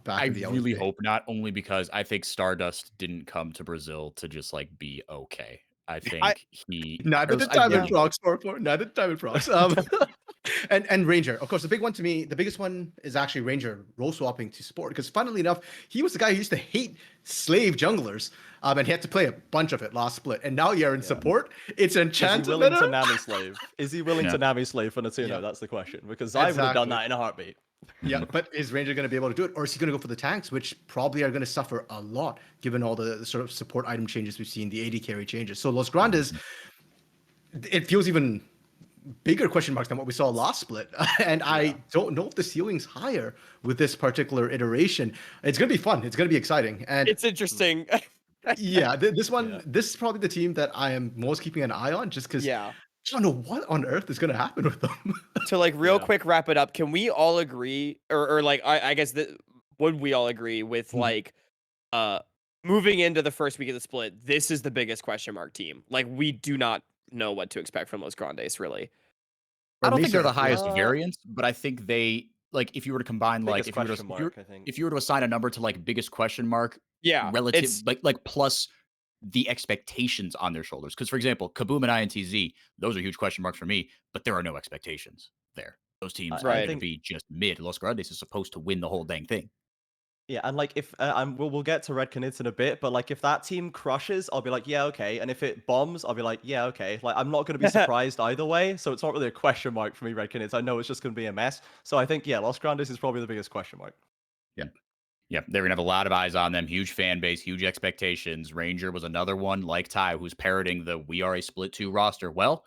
I in the really LEC. hope not, only because I think Stardust didn't come to Brazil to just like be okay. I think he Neither or did I- Diamond yeah. Prox, neither did Diamond Prox. And Ranger, of course, the big one to me, the biggest one is actually Ranger role swapping to support. Because funnily enough, he was the guy who used to hate slave junglers, and he had to play a bunch of it last split. And now you're in support. It's Is he enchanted willing to meta. Nami slave? Is he willing Yeah. to Nami slave for Natuno? Yeah. That's the question. Because I would have done Exactly. that in a heartbeat. Yeah, but is Ranger going to be able to do it, or is he going to go for the tanks, which probably are going to suffer a lot given all the sort of support item changes we've seen, the AD carry changes. So Los Grandes, it feels even bigger question marks than what we saw last split, and I don't know if the ceiling's higher with this particular iteration. It's going to be fun. It's going to be exciting, and It's interesting. yeah, this one, Yeah. this is probably the team that I am most keeping an eye on, just because Yeah. I don't know what on earth is going to happen with them. To like real Yeah. quick wrap it up, can we all agree, or like I guess that would we all agree with like moving into the first week of the split, this is the biggest question mark team. Like we do not know what to expect from Los Grandes, really. I Or don't think they're the Mesa. highest Uh, variance, but I think they like if you were to combine like Biggest if you were to, question mark, I think. if you were to assign a number to like biggest question mark Yeah. relative It's like plus the expectations on their shoulders. Because for example, Kaboom and INTZ, those are huge question marks for me, but there are no expectations there. Those teams I are going to think- be just mid. Los Grandes is supposed to win the whole dang thing. Yeah, and like if we'll get to Red Canids in a bit, but like if that team crushes, I'll be like, yeah, okay. And if it bombs, I'll be like, yeah, okay. Like I'm not going to be surprised either way, so it's not really a question mark for me, Red Canids. I know it's just going to be a mess. So I think Los Grandes is probably the biggest question mark. Yeah, they're gonna have a lot of eyes on them. Huge fan base, huge expectations. Ranger was another one like Ty, who's parroting the "We are a split 2" roster. Well,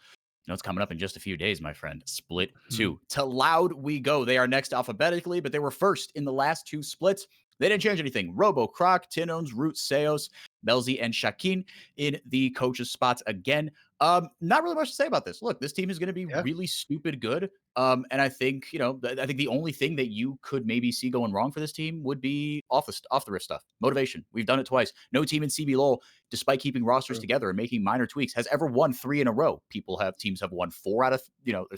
it's coming up in just a few days, my friend. Split 2. To Loud we go. They are next alphabetically, but they were first in the last 2 splits. They didn't change anything. Robo, Croc, Tinones, Root, Seos, Melzi, and Shakin in the coaches' spots again. Not really much to say about this. Look, this team is going to be really stupid good. And I think, I think the only thing that you could maybe see going wrong for this team would be off the wrist stuff. Motivation. We've done it twice. No team in CBLOL, despite keeping rosters together and making minor tweaks, has ever won 3 in a row. Teams have won 4 out of,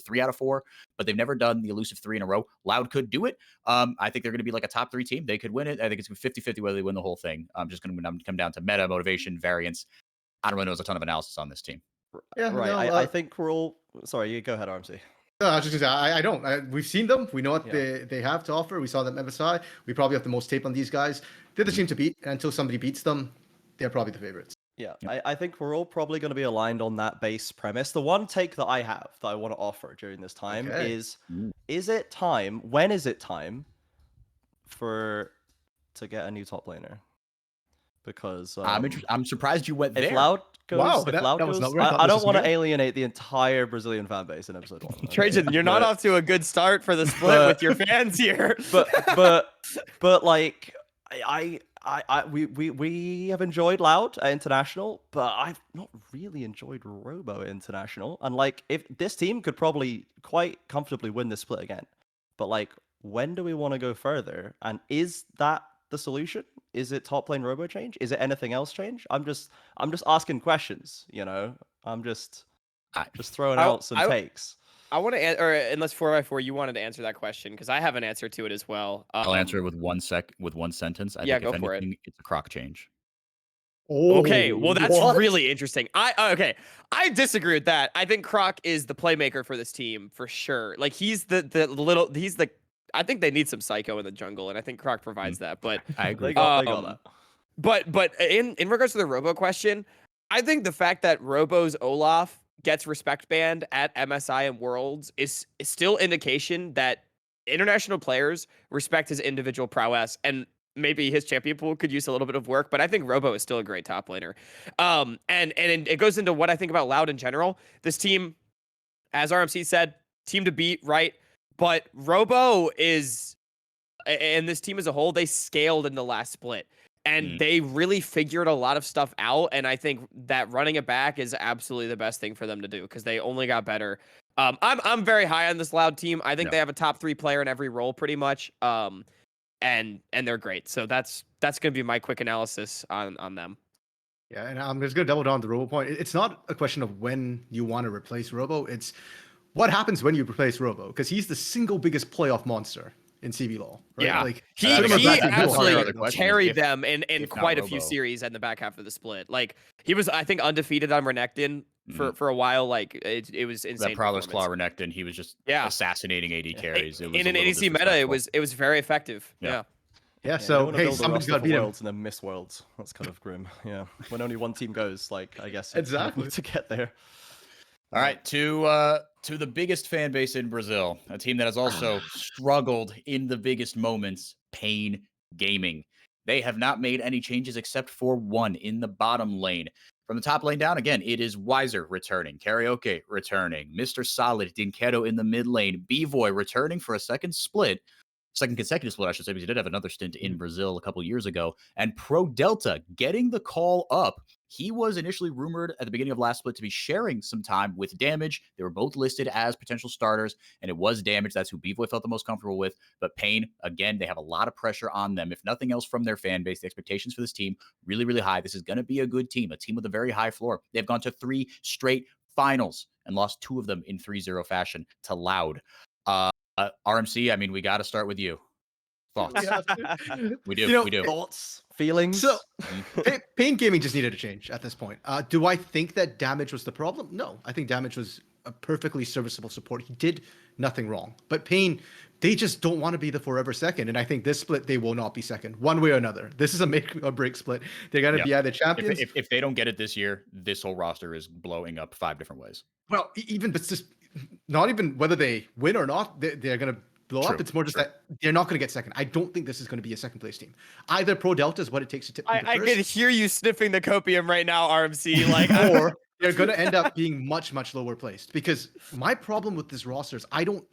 3 out of 4, but they've never done the elusive 3 in a row. Loud could do it. I think they're going to be like a top 3 team. They could win it. I think it's 50-50 whether they win the whole thing. I'm just going to come down to meta, motivation, variance. I don't really know there's a ton of analysis on this team. Yeah, Right. no, I think we're all. Sorry, you go ahead, RMC. No, I was just gonna say, I don't. We've seen them. We know what Yeah. they have to offer. We saw them at MSI. We probably have the most tape on these guys. They're the team to beat. And until somebody beats them, they're probably the favorites. Yeah, I think we're all probably going to be aligned on that base premise. The one take that I have that I want to offer during this time Okay. is it time? When is it time for to get a new top laner because I'm surprised you went if there. Loud goes, Wow, if that Loud was goes, not where I thought I this don't was want to going. alienate the entire Brazilian fan base in episode 1. okay? Trajan, you're not But- off to a good start for the split But- with your fans here. but like we have enjoyed Loud at International, but I've not really enjoyed Robo at International. And like, if this team could probably quite comfortably win this split again, but like, when do we want to go further? And is that the solution? Is it top lane Robo change? Is it anything else change? I'm just asking questions. You know, I'm just throwing out some takes. I want to, or unless 4x4, you wanted to answer that question because I have an answer to it as well. I'll answer it with one sentence. I Yeah, think go if for it. anything, it's a croc change. Okay, well that's what? really interesting. I disagree with that. I think Croc is the playmaker for this team for sure. Like he's the I think they need some psycho in the jungle, and I think Croc provides that. But I agree. They got that. But in regards to the Robo question, I think the fact that Robo's Olaf gets respect banned at MSI and Worlds is still indication that international players respect his individual prowess, and maybe his champion pool could use a little bit of work, but I think Robo is still a great top laner. And it goes into what I think about Loud in general. This team, as RMC said, team to beat, right? But Robo is, and this team as a whole, they scaled in the last split. And they really figured a lot of stuff out. And I think that running it back is absolutely the best thing for them to do because they only got better. I'm very high on this Loud team. I think they have a top 3 player in every role pretty much. And they're great. So that's gonna be my quick analysis on them. Yeah, and I'm just gonna double down on the Robo point. It's not a question of when you want to replace Robo. It's what happens when you replace Robo, because he's the single biggest playoff monster in CBLOL. Right? Yeah, like he absolutely carried them in quite a few series in the back half of the split. Like he was, I think, undefeated on Renekton for a while. Like it was insane. That Prowler's Claw Renekton, he was just assassinating AD carries. It was in an ADC meta, it was very effective. Yeah. Yeah, so hey, somebody's got to beat him. Worlds and then miss Worlds. That's kind of grim. Yeah, when only one team goes, like I guess exactly to get there. All right, to the biggest fan base in Brazil, a team that has also struggled in the biggest moments, Pain Gaming. They have not made any changes except for one in the bottom lane. From the top lane down, again, it is Weiser returning, Karaoke returning, Mr. Solid, Dinketo in the mid lane, B-Voy returning for a second consecutive split, I should say, because he did have another stint in Brazil a couple years ago. And Pro Delta getting the call up. He was initially rumored at the beginning of last split to be sharing some time with Damage. They were both listed as potential starters, and it was Damage. That's who B-Boy felt the most comfortable with. But Pain, again, they have a lot of pressure on them. If nothing else from their fan base, the expectations for this team really, really high. This is going to be a good team, a team with a very high floor. They've gone to 3 straight finals and lost 2 of them in 3-0 fashion to Loud. RMC, I mean, we got to start with you. Thoughts? We do. We do. Thoughts, feelings. So, Pain Gaming just needed a change at this point. Do I think that Damage was the problem? No, I think Damage was a perfectly serviceable support. He did nothing wrong. But Pain, they just don't want to be the forever second. And I think this split, they will not be second, one way or another. This is a make or break split. They're going to be either champions. If they don't get it this year, this whole roster is blowing up 5 different ways. Well, but just not even whether they win or not, they're going to blow up. It's more just that they're not going to get second. I don't think this is going to be a second place team. Either Pro Delta is what it takes to tip. I can hear you sniffing the copium right now, RMC. Like, or they're going to end up being much, much lower placed. Because my problem with this roster is I think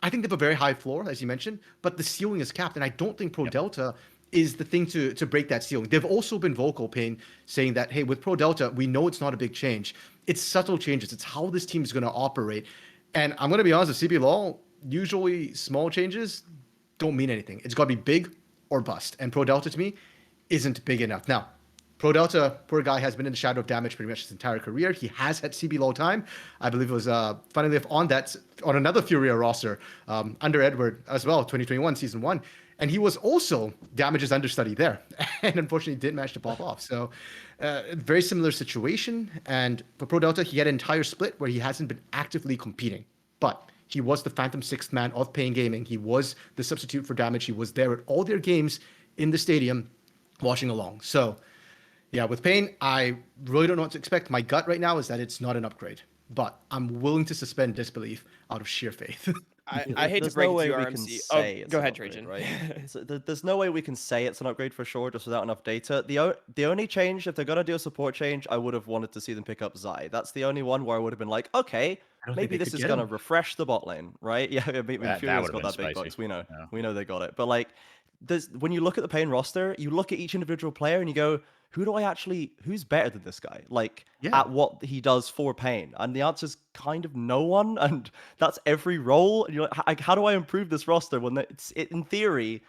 they have a very high floor, as you mentioned, but the ceiling is capped. And I don't think Pro Delta is the thing to break that ceiling. They've also been vocal, Pain, saying that, hey, with Pro Delta, we know it's not a big change. It's subtle changes. It's how this team is going to operate. And I'm going to be honest with CBLOL, usually small changes don't mean anything. It's got to be big or bust. And Pro Delta, to me, isn't big enough. Now, Pro Delta, poor guy, has been in the shadow of Damage pretty much his entire career. He has had CBLOL time. I believe it was, funnily enough, on another Furia roster under Edward as well, 2021, Season 1. And he was also Damage's understudy there. And unfortunately didn't manage to pop off. So very similar situation. And for Pro Delta, he had an entire split where he hasn't been actively competing. But he was the Phantom sixth man of Pain Gaming. He was the substitute for Damage. He was there at all their games in the stadium watching along. So, yeah, with Pain, I really don't know what to expect. My gut right now is that it's not an upgrade. But I'm willing to suspend disbelief out of sheer faith. I hate to There's break no it to way you, we can RMC. say Go it's an ahead, upgrade, Trajan. right? So there's no way we can say it's an upgrade for sure, just without enough data. The only change, if they're gonna do a support change, I would have wanted to see them pick up Zai. That's the only one where I would have been like, okay, I don't think maybe they this could is get gonna him. refresh the bot lane, right? Yeah, I mean, That Furious would have got been that big spicy. bucks. We know, Yeah. we know they got it. But like, there's when you look at the Pain roster, you look at each individual player and you go, who's better than this guy? Like Yeah. at what he does for Pain? And the answer is kind of no one. And that's every role. And you're like, how do I improve this roster when in theory,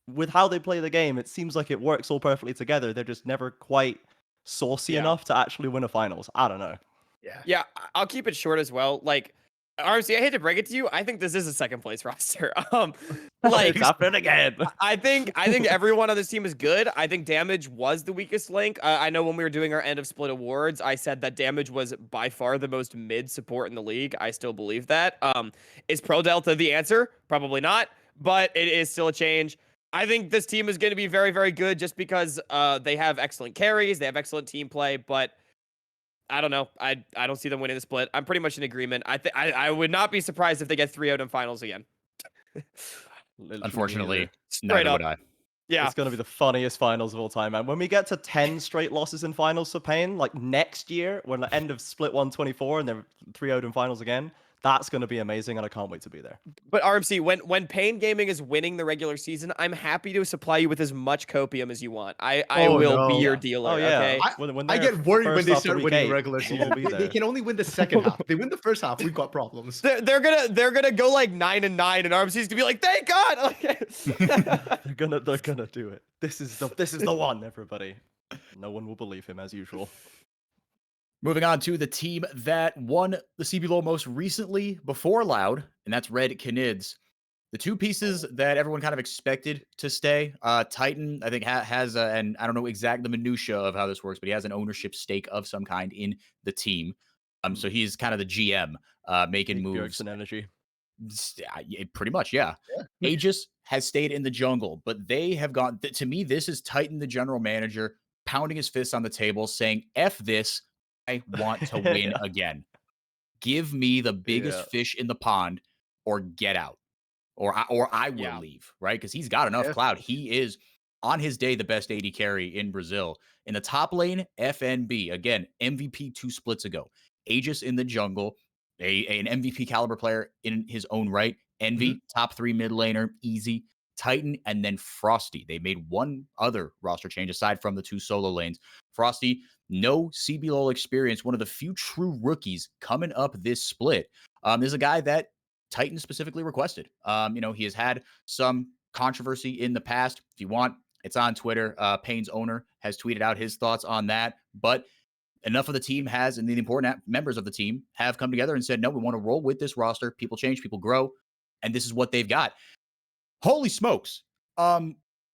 with how they play the game, it seems like it works all perfectly together. They're just never quite saucy Yeah. enough to actually win a finals. I don't know. Yeah. Yeah, I'll keep it short as well. Like, RMC, I hate to break it to you. I think this is a second place roster. Like It's happening again. I think everyone on this team is good. I think Damage was the weakest link. I know when we were doing our end of split awards, I said that Damage was by far the most mid support in the league. I still believe that. Is Pro Delta the answer? Probably not, but it is still a change. I think this team is going to be very, very good just because they have excellent carries, they have excellent team play, but I don't know. I don't see them winning the split. I'm pretty much in agreement. I would not be surprised if they get 3-0 in finals again. Literally Unfortunately, neither. neither would I. Yeah. It's going to be the funniest finals of all time, man. When we get to 10 straight losses in finals for Pain, like next year, when the end of split 124 and they're 3-0 in finals again, that's going to be amazing, and I can't wait to be there. But RMC, when Pain Gaming is winning the regular season, I'm happy to supply you with as much copium as you want. I Oh, will be no. your Yeah. dealer. Oh, yeah. Okay. When I they're get worried when first they after start week winning 8, regular we'll season. all be They there. can only win the second half. They win the first half, we've got problems. They're gonna go like 9-9, and RMC's gonna be like, thank God. They're gonna do it. This is the one, everybody. No one will believe him as usual. Moving on to the team that won the CBLOL most recently before Loud, and that's Red Canids. The two pieces that everyone kind of expected to stay, Titan, I think, has and I don't know exactly the minutia of how this works, but he has an ownership stake of some kind in the team. So he's kind of the GM, making moves. And energy. Pretty much, yeah. Aegis has stayed in the jungle, but they have gone. To me, this is Titan, the general manager, pounding his fists on the table, saying, "F this. I want to win again. Give me the biggest fish in the pond, or get out, or I will leave." Right? Because he's got enough clout. He is on his day the best AD carry in Brazil. In the top lane, FNB again, MVP 2 splits ago. Aegis in the jungle, an MVP caliber player in his own right. Envy, top 3 mid laner, easy. Titan, and then Frosty. They made one other roster change aside from the 2 solo lanes. Frosty, no CBLOL experience, one of the few true rookies coming up this split. Is a guy that Titan specifically requested. He has had some controversy in the past. If you want, it's on Twitter. Pain's owner has tweeted out his thoughts on that, but enough of the team has, and the important members of the team have come together and said, no, we want to roll with this roster. People change, people grow, and this is what they've got. Holy smokes.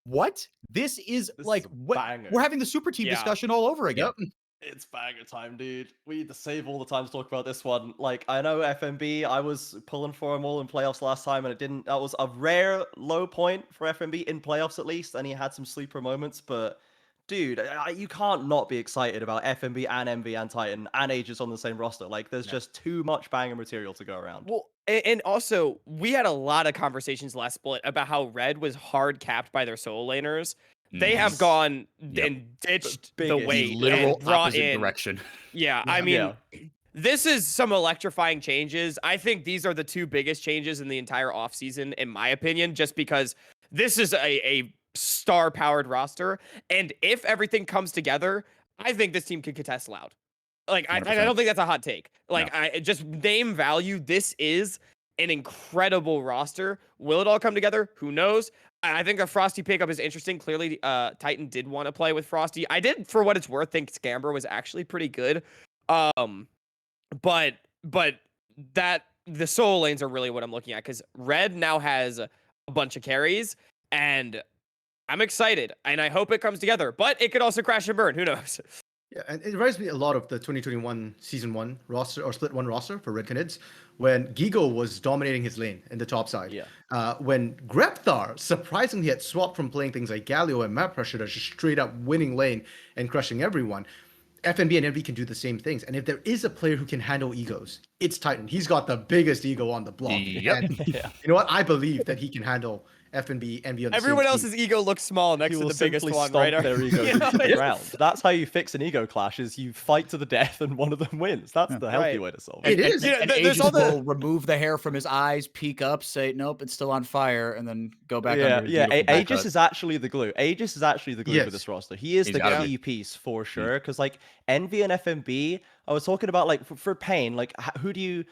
What? This is like, we're having the super team discussion all over again. Yep. It's banger time, dude. We need to save all the time to talk about this one. Like, I know FNB, I was pulling for him all in playoffs last time, and that was a rare low point for FNB in playoffs at least, and he had some sleeper moments, but dude, you can't not be excited about FNB and MV and Titan and Aegis on the same roster. Like, there's just too much banger material to go around. Well, and also, we had a lot of conversations last split about how Red was hard capped by their solo laners. They have gone and ditched the weight literal and brought opposite in direction. Yeah, I mean, this is some electrifying changes. I think these are the two biggest changes in the entire offseason, in my opinion, just because this is a star-powered roster. And if everything comes together, I think this team can contest Loud. Like, I don't think that's a hot take. Like, I just name value. This is an incredible roster. Will it all come together? Who knows? I think a Frosty pickup is interesting. Clearly, Titan did want to play with Frosty. I did, for what it's worth, think Scamber was actually pretty good. But that the solo lanes are really what I'm looking at, because Red now has a bunch of carries, and I'm excited, and I hope it comes together. But it could also crash and burn. Who knows? Yeah, and it reminds me a lot of the 2021 Season 1 roster, or Split 1 roster for Red Canids, when Gigo was dominating his lane in the top side. Yeah. When Grepthar surprisingly had swapped from playing things like Galio and Map Pressure to just straight up winning lane and crushing everyone. FNB and NB can do the same things. And if there is a player who can handle egos, it's Titan. He's got the biggest ego on the block. Yep. And Yeah. you know what? I believe that he can handle FNB, NB on the Everyone same else's ego looks small next He to will the biggest simply one, stomp right? their egos You know, into the it's- ground. That's how you fix an ego clash: is you fight to the death and one of them wins. That's the healthy Right. way to solve It it. is. Yeah, And there's Aegis all the- will remove the hair from his eyes, peek up, say, nope, it's still on fire, and then go back Yeah, under his yeah. beautiful bowl Aegis cut. is actually the glue. Aegis is actually the glue for Yes. this roster. He is He's the gotta key piece for sure. Because like Envy and FMB, I was talking about like for Pain, like who do you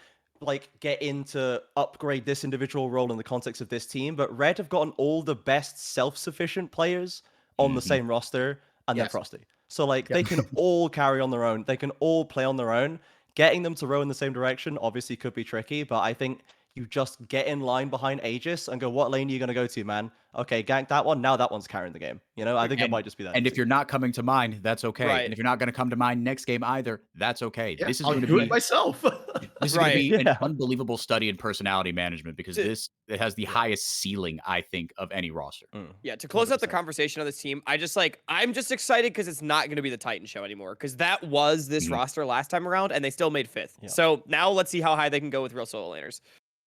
like get into upgrade this individual role in the context of this team? But Red have gotten all the best self-sufficient players on the same roster, and then Yes. Frosty. So like Yeah. they can all carry on their own. They can all play on their own. Getting them to row in the same direction obviously could be tricky, but I think you just get in line behind Aegis and go, what lane are you going to go to, man? Okay, gank that one. Now that one's carrying the game. You know, I think it might just be that. And if easy. you're not coming to mind, that's okay. Right. And if you're not going to come to mind next game either, that's okay. Yeah, This is I'll going to do be it myself. this is going to be Right. an Yeah. unbelievable study in personality management because To- it has the highest ceiling, I think, of any roster. Yeah, to close out the 100%. conversation on this team, I'm just excited because it's not going to be the Titan show anymore. Because that was this Mhm. roster last time around, and they still made 5th. Yeah. So now let's see how high they can go with real solo laners.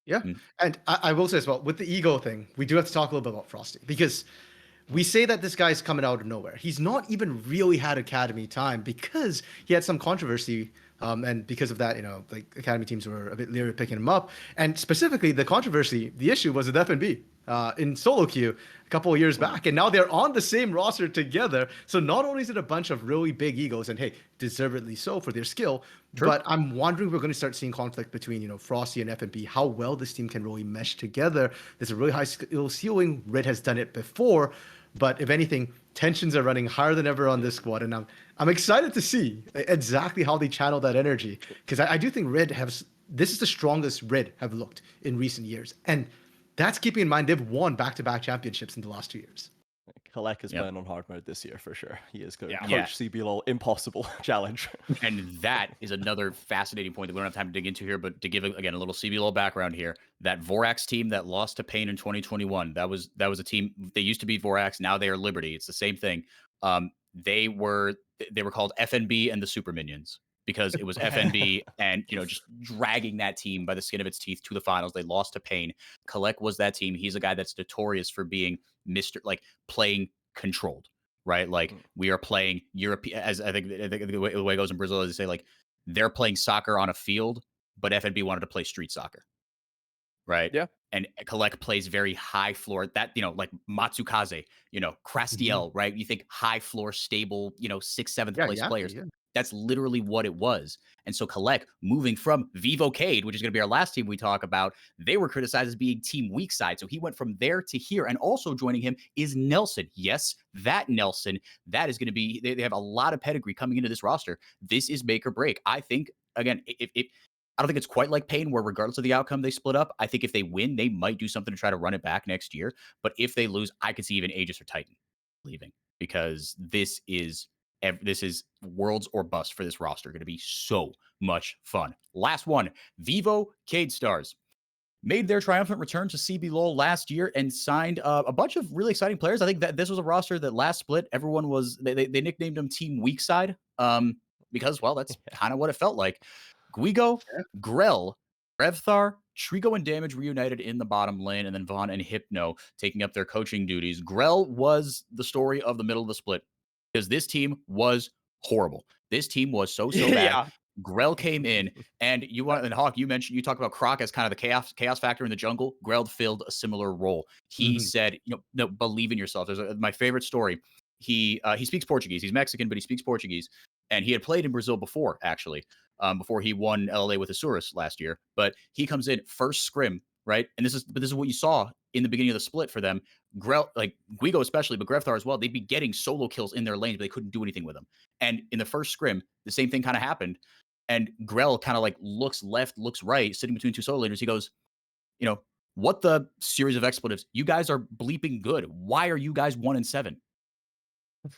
Yeah. And I will say as well, with the ego thing, we do have to talk a little bit about Frosty because we say that this guy's coming out of nowhere. He's not even really had academy time because he had some controversy. And because of that, like academy teams were a bit leery of picking him up. And specifically, the controversy, the issue was with FNB in solo queue a couple of years back. And now they're on the same roster together. So not only is it a bunch of really big egos, and hey, deservedly so for their skill, but I'm wondering we're going to start seeing conflict between, Frosty and FNB, how well this team can really mesh together. There's a really high skill ceiling. Red has done it before. But if anything, tensions are running higher than ever on this squad, and I'm excited to see exactly how they channel that energy because I do think this is the strongest Red have looked in recent years, and that's keeping in mind they've won back-to-back championships in the last 2 years. Kalek is Yep. playing on hard mode this year for sure. He is going Yeah. coach Yeah. CBLOL impossible challenge. And that is another fascinating point that we don't have time to dig into here, but to give again a little CBLOL background here, that Vorax team that lost to Pain in 2021, that was a team. They used to be Vorax, now they are Liberty. It's the same thing. They were called FNB and the Super Minions because it was FNB and just dragging that team by the skin of its teeth to the finals. They lost to Pain. Kalek was that team. He's a guy that's notorious for being playing controlled. Right, like we are playing Europe. As I think the way it goes in Brazil is they say like they're playing soccer on a field, but FNB wanted to play street soccer, right? Yeah. And Kalek plays very high floor. That like Matsukaze, Crastiel, right? You think high floor, stable, 6th, 7th place players. Yeah. That's literally what it was. And so Kalek, moving from Vivocade, which is going to be our last team we talk about, they were criticized as being team weak side. So he went from there to here. And also joining him is Nelson. Yes, that Nelson. That is going to be, they have a lot of pedigree coming into this roster. This is make or break. I think, again, I don't think it's quite like Pain, where regardless of the outcome, they split up. I think if they win, they might do something to try to run it back next year. But if they lose, I could see even Aegis or Titan leaving because this is worlds or bust for this roster. Going to be so much fun. Last one, Vivo Cade Stars made their triumphant return to CBLOL last year and signed a bunch of really exciting players. I think that this was a roster that last split, everyone was, they nicknamed them Team Weak Side because, well, that's kind of what it felt like. Guigo, Grell, Revthar, Trigo and Damage reunited in the bottom lane, and then Vaughn and Hypno taking up their coaching duties. Grell was the story of the middle of the split because this team was horrible. This team was so bad. Yeah. Grell came in, and Hawk, you talked about Croc as kind of the chaos factor in the jungle. Grell filled a similar role. He said, no, believe in yourself. There's my favorite story. He speaks Portuguese. He's Mexican, but he speaks Portuguese. And he had played in Brazil before, actually, before he won LLA with Asurus last year. But he comes in first scrim, right? And this is what you saw in the beginning of the split for them. Grell, like Guigo especially, but Grevthar as well, they'd be getting solo kills in their lanes, but they couldn't do anything with them. And in the first scrim, the same thing kind of happened. And Grell kind of like looks left, looks right, sitting between two solo laners. He goes, what the series of expletives? You guys are bleeping good. Why are you guys 1-7?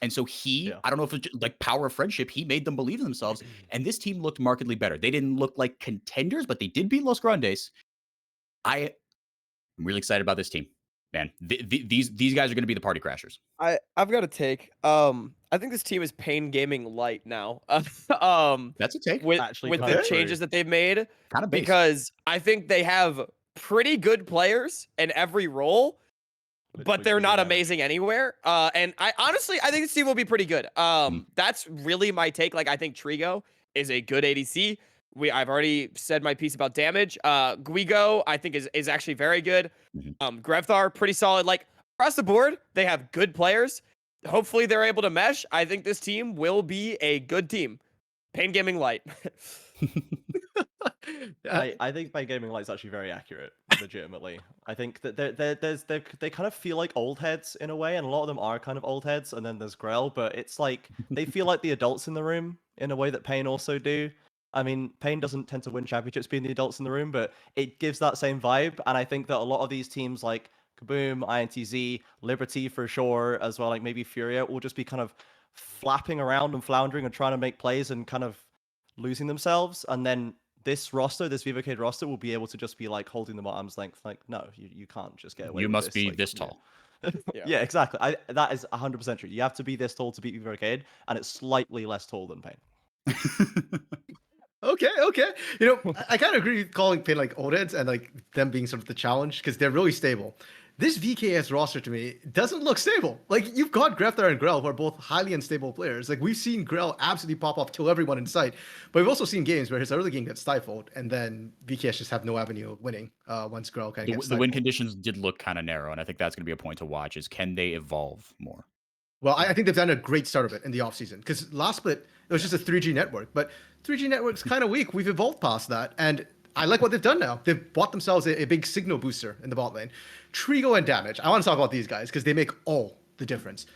And so I don't know if it's like power of friendship, he made them believe in themselves. And this team looked markedly better. They didn't look like contenders, but they did beat Los Grandes. I'm really excited about this team man, these guys are going to be the party crashers. I've got a take. I think this team is Pain Gaming light now. That's a take. With Actually, with kind the of true. changes that they've made, Kind of base. because I think they have pretty good players in every role, but they're not amazing anywhere. And I honestly, I think this team will be pretty good. That's really my take. Like, I think Trigo is a good ADC. I've already said my piece about damage. Guigo, I think is actually very good. Grevthar, pretty solid. Like, across the board, they have good players. Hopefully, they're able to mesh. I think this team will be a good team. Pain Gaming light. I think by gaming light is actually very accurate, legitimately. I think that they kind of feel like old heads in a way, and a lot of them are kind of old heads. And then there's Grell, but it's like they feel like the adults in the room in a way that Pain also do. I mean, Pain doesn't tend to win championships being the adults in the room, but it gives that same vibe. And I think that a lot of these teams like Kaboom, INTZ, Liberty for sure, as well, like maybe Furia, will just be kind of flapping around and floundering and trying to make plays and kind of losing themselves. And then this roster, this Vivocade roster, will be able to just be like holding them at arm's length. Like, no, you can't just get away You with must this. be Like, this tall. Yeah, exactly. That is 100% true. You have to be this tall to beat Vivocade, and it's slightly less tall than Pain. Okay. I kind of agree with calling Pain like old heads and like them being sort of the challenge because they're really stable. This VKS roster to me doesn't look stable. Like, you've got Grefthar and Grell, who are both highly unstable players. Like, we've seen Grell absolutely pop off, kill everyone in sight, but we've also seen games where his early game gets stifled, and then VKS just have no avenue of winning once Grell kind of gets The win stifled. conditions did look kind of narrow, and I think that's going to be a point to watch. Is can they evolve more? Well, I think they've done a great start of it in the offseason because last split, it was just a 3G network, but 3G network's kind of weak. We've evolved past that, and I like what they've done now. They've bought themselves a big signal booster in the bot lane. Trigo and Damage. I want to talk about these guys because they make all the difference.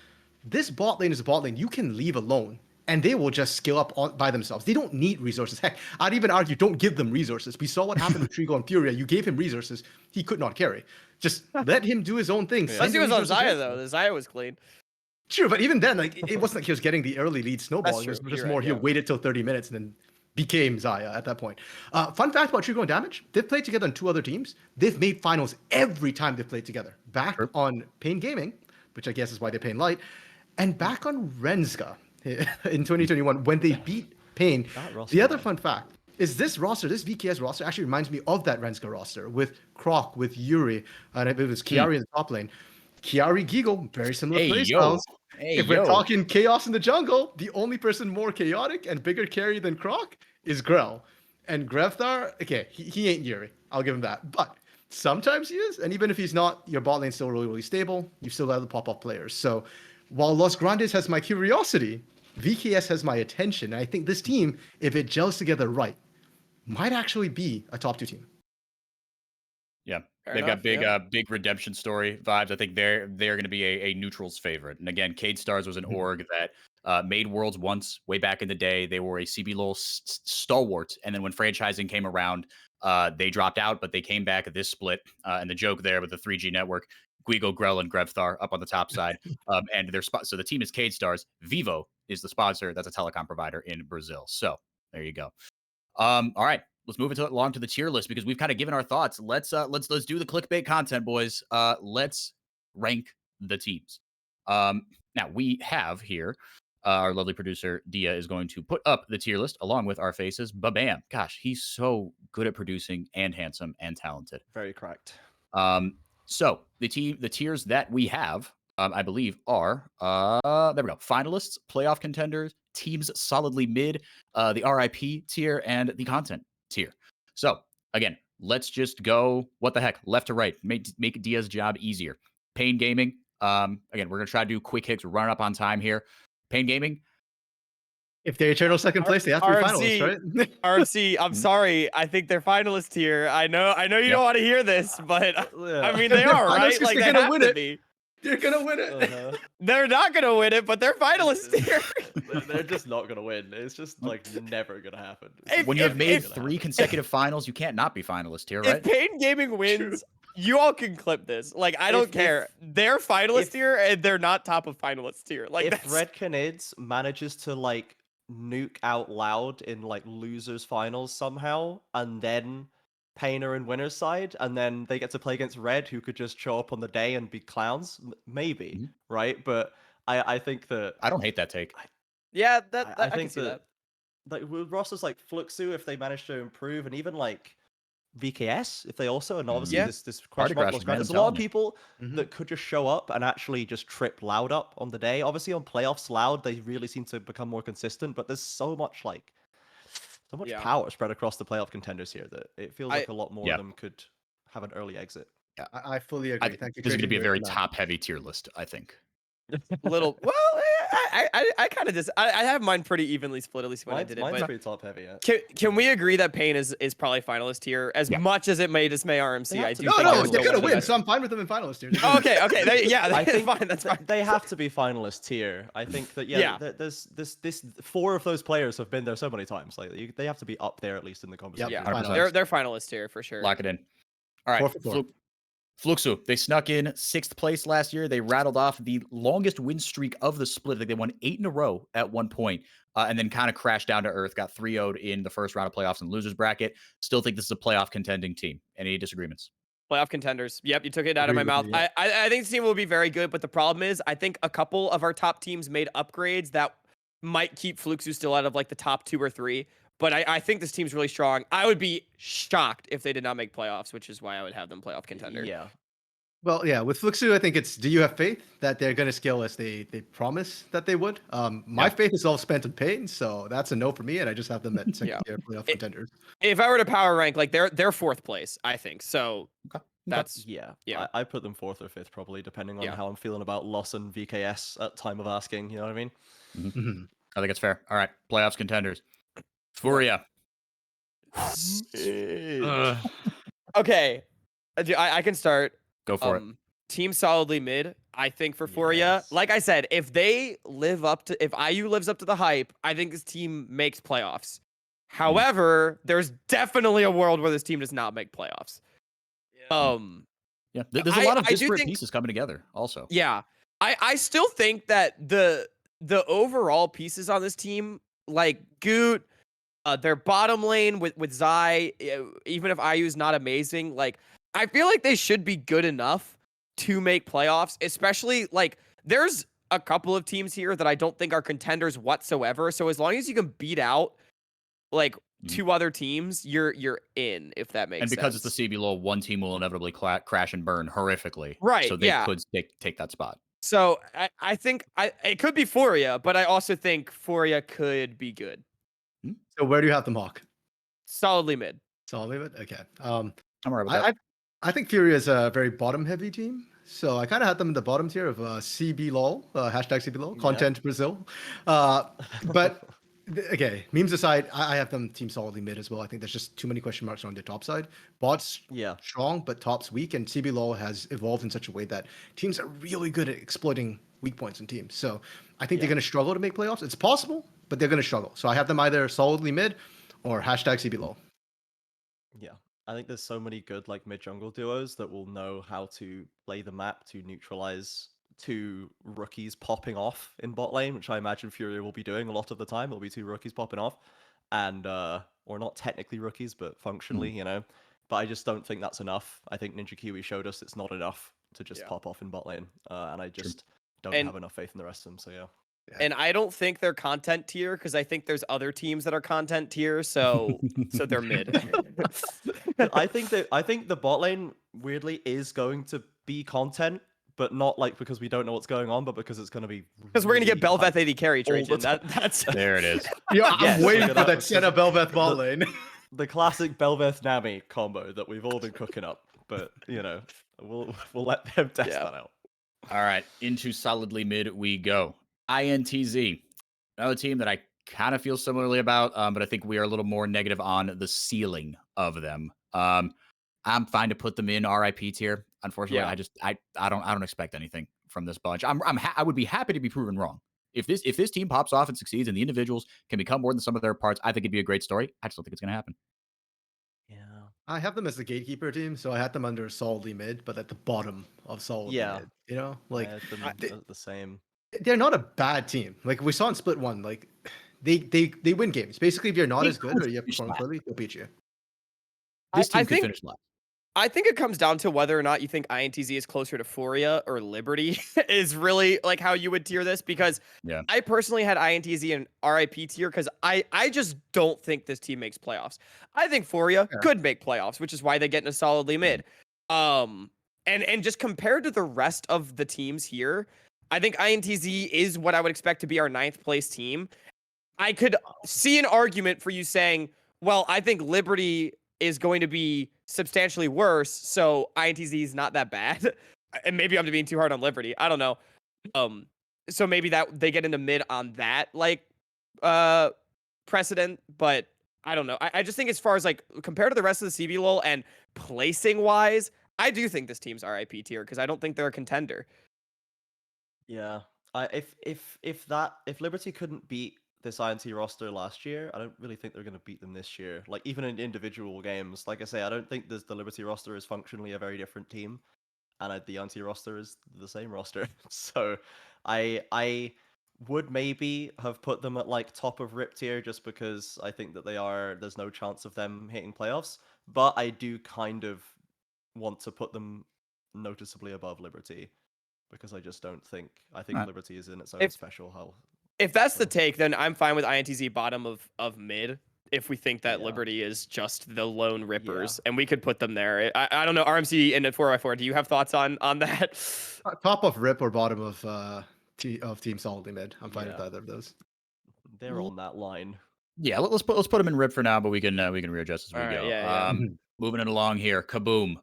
This bot lane is a bot lane you can leave alone, and they will just scale up by themselves. They don't need resources. Heck, I'd even argue don't give them resources. We saw what happened with Trigo and Furia. You gave him resources, he could not carry. Just let him do his own thing. Unless he was on Xayah, though. The Xayah was clean. True, but even then, like, it wasn't like he was getting the early lead snowball. It was just more he waited till 30 minutes and then became Xayah at that point. Fun fact about Trigo and Damage, they've played together on 2 other teams. They've made finals every time they've played together. Back on Pain Gaming, which I guess is why they Pain Light, and back on Renska in 2021 when they beat Pain. The other fun fact is this roster, this VKS roster, actually reminds me of that Renska roster with Croc, with Yuri, and it was Kiari in the top lane. Kiari Gigo, very similar playstyles. If we're talking chaos in the jungle, the only person more chaotic and bigger carry than Croc is Grell. And Grevthar, okay, he ain't Yuri. I'll give him that. But sometimes he is. And even if he's not, your bot lane's still really, really stable. You've still got the pop-off players. So while Los Grandes has my curiosity, VKS has my attention. And I think this team, if it gels together right, might actually be a top 2 team. Yeah, they've got big redemption story vibes. I think they're going to be a neutral's favorite. And again, Cade Stars was an org that made Worlds once way back in the day. They were a CBLOL stalwart, and then when franchising came around, they dropped out, but they came back at this split. And the joke there with the 3G network, Guigo, Grell, and Grevthar up on the top side, and their spot. So the team is Cade Stars. Vivo is the sponsor. That's a telecom provider in Brazil. So there you go. All right. Let's move it along to the tier list because we've kind of given our thoughts. Let's do the clickbait content, boys. Let's rank the teams. Now we have here our lovely producer Dia is going to put up the tier list along with our faces. Ba-bam! Gosh, he's so good at producing and handsome and talented. Very correct. So the tiers that we have, I believe, are there we go. Finalists, playoff contenders, teams solidly mid, the RIP tier, and the content tier. So again, let's just go what the heck, left to right, make Dia's job easier. Pain Gaming. Again, we're gonna try to do quick hits, run up on time here. Pain Gaming. If they're eternal second place, they have to be finalists, right? RMC, I'm sorry. I think they're finalists here. I know you don't want to hear this, but I mean they are, right? Like they have to be. They're gonna win it. They're not gonna win it, but they're finalists here. They're just not gonna win. It's just like never gonna happen. When you have made 3 consecutive finals, you can't not be finalist here, right? If Pain Gaming wins, you all can clip this. Like I don't care. They're finalist here, and they're not top of finalist tier. Like if Red Canids manages to like nuke out Loud in like losers finals somehow, and then Pain are in winner's side, and then they get to play against Red, who could just show up on the day and be clowns, maybe, Mhm. right? But I think that I don't hate that take. Yeah, I I can think see that. like with rosters like Fluxu, if they manage to improve, and even like VKS, if they also, and obviously Yeah. this Party question mark crashers, lost man, ground. I'm There's a lot of telling you. people Mhm. that could just show up and actually just trip Loud up on the day. Obviously on playoffs, Loud they really seem to become more consistent, but there's so much Yeah. power spread across the playoff contenders here that it feels I like a lot more Yeah. of them could have an early exit. I fully I agree. think Thank you, this is going to Trajan. be a You're very the man. top-heavy tier list, I think. little well, I kind of just I have mine pretty evenly split, at least when I did it. Mine's But pretty top heavy. Yeah. can we agree that Pain is probably finalist here? As Yeah. much as it may dismay RMC, They have I to do be No, think no, they're finalists. they're still one gonna of the win, best. so I'm fine with them in finalists here. Oh, okay, I that's think fine. That's fine. they have to be finalist tier. I think that Yeah. there's this four of those players have been there so many times. Like they have to be up there at least in the conversation. Yeah, 100%. they're finalists here for sure. Lock it in. All right, 4 for 4. Fluxu, they snuck in 6th place last year. They rattled off the longest win streak of the split. I think they won 8 in a row at one point, and then kind of crashed down to earth, got 3-0'd in the first round of playoffs in losers bracket. Still think this is a playoff contending team. Any disagreements? Playoff contenders. Yep, you took it out of Agree my with mouth. you, yeah. I think this team will be very good, but the problem is I think a couple of our top teams made upgrades that might keep Fluxu still out of like the top 2 or 3. But I think this team's really strong. I would be shocked if they did not make playoffs, which is why I would have them playoff contender. Yeah. Well, yeah, with Fluxu, I think it's do you have faith that they're going to scale as they promise that they would? My Yeah. faith is all spent on Pain, so that's a no for me, and I just have them at second Yeah. tier playoff It- contenders. If I were to power rank, like they're 4th place, I think. So Okay. that's Yeah. Yeah. I put them 4th or 5th probably, depending on Yeah. how I'm feeling about Loss and VKS at time of asking. You know what I mean? Mhm. I think it's fair. All right, playoffs contenders. Furia. okay. I can start. Go for it. Team solidly mid. I think for Furia, Yes. like I said, if IU lives up to the hype, I think this team makes playoffs. However, there's definitely a world where this team does not make playoffs. Yeah, there's a lot of I do disparate think- pieces coming together. Also, Yeah. I still think that the overall pieces on this team, like Goot, their bottom lane with Zai, even if IU is not amazing, like I feel like they should be good enough to make playoffs, especially like there's a couple of teams here that I don't think are contenders whatsoever. So as long as you can beat out like Mhm. 2 other teams, you're in, if that makes and sense. because it's the CBLOL, one team will inevitably crash and burn horrifically. Right, So they yeah. could take that spot. So I think it could be Furia, but I also think Furia could be good. So where do you have them, Hawk? Solidly mid. Solid with it? Okay. I'm all right with that. I think Furia is a very bottom-heavy team, so I kind of had them in the bottom tier of CBLOL, hashtag CBLOL, Yeah. content Brazil. But okay, memes aside, I have them team solidly mid as well. I think there's just too many question marks on their top side. Bots Yeah. strong, but top's weak, and CBLOL has evolved in such a way that teams are really good at exploiting weak points in teams. So I think they're going to struggle to make playoffs. It's possible, but they're going to struggle. So I have them either solidly mid or hashtag CBLOL. Yeah. I think there's so many good like mid jungle duos that will know how to play the map to neutralize 2 rookies popping off in bot lane, which I imagine Furia will be doing a lot of the time. There'll be 2 rookies popping off, and or not technically rookies, but functionally, you know. But I just don't think that's enough. I think Ninja Kiwi showed us it's not enough to just pop off in bot lane, and I just don't have enough faith in the rest of them. So yeah. And I don't think they're content tier because I think there's other teams that are content tier, so they're mid. I think the bot lane weirdly is going to be content, but not like because we don't know what's going on, but because it's going to be Because we're gonna get really Belveth hype. AD carry all the Trajan. time. That's There it is. Yeah, I'm Yes, waiting look for at that that, Senna Belveth bot lane. The classic Belveth Nami combo that we've all been cooking up, but you know, we'll let them test that out. All right, into solidly mid we go. INTZ, another team that I kind of feel similarly about, but I think we are a little more negative on the ceiling of them. I'm fine to put them in RIP tier. Unfortunately, I don't expect anything from this bunch. I would be happy to be proven wrong. If this team pops off and succeeds and the individuals can become more than some of their parts, I think it'd be a great story. I just don't think it's going to happen. Yeah. I have them as the gatekeeper team, so I had them under solidly mid, but at the bottom of solidly mid. You know, like the same. they're not a bad team. Like we saw in Split 1, like they win games. Basically, if you're not as good or you have performed poorly, they'll beat you. this team I could think finish last. I think it comes down to whether or not you think INTZ is closer to Furia or Liberty is really like how you would tier this, because Yeah. I personally had INTZ in RIP tier because I just don't think this team makes playoffs. I think Furia Yeah. could make playoffs, which is why they get in a solidly mid. And just compared to the rest of the teams here, I think INTZ is what I would expect to be our 9th place team. I could see an argument for you saying, well, I think Liberty is going to be substantially worse, so INTZ is not that bad. And maybe I'm being too hard on Liberty. I don't know. So maybe that they get into mid on that precedent, but I don't know. I just think as far as like compared to the rest of the CBLOL and placing wise, I do think this team's RIP tier because I don't think they're a contender. Yeah. If Liberty couldn't beat this INT roster last year, I don't really think they're going to beat them this year. Like even in individual games, like I say, I don't think the Liberty roster is functionally a very different team, and the INT roster is the same roster. So I would maybe have put them at like top of RIP tier just because I think that there's no chance of them hitting playoffs. But I do kind of want to put them noticeably above Liberty because I just don't think Right. Liberty is in its own If- special hell. If that's the So- take, then I'm fine with INTZ bottom of mid. If we think that Yeah. Liberty is just the lone rippers, Yeah. and we could put them there. I don't know. RMC in at 4x4. Do you have thoughts on that? Top of RIP or bottom of Team Solidly Mid. I'm fine with Yeah. either of those. They're on that line. Yeah, let's put them in rip for now, but we can readjust as we All right, go. yeah. Moving it along here, Kaboom.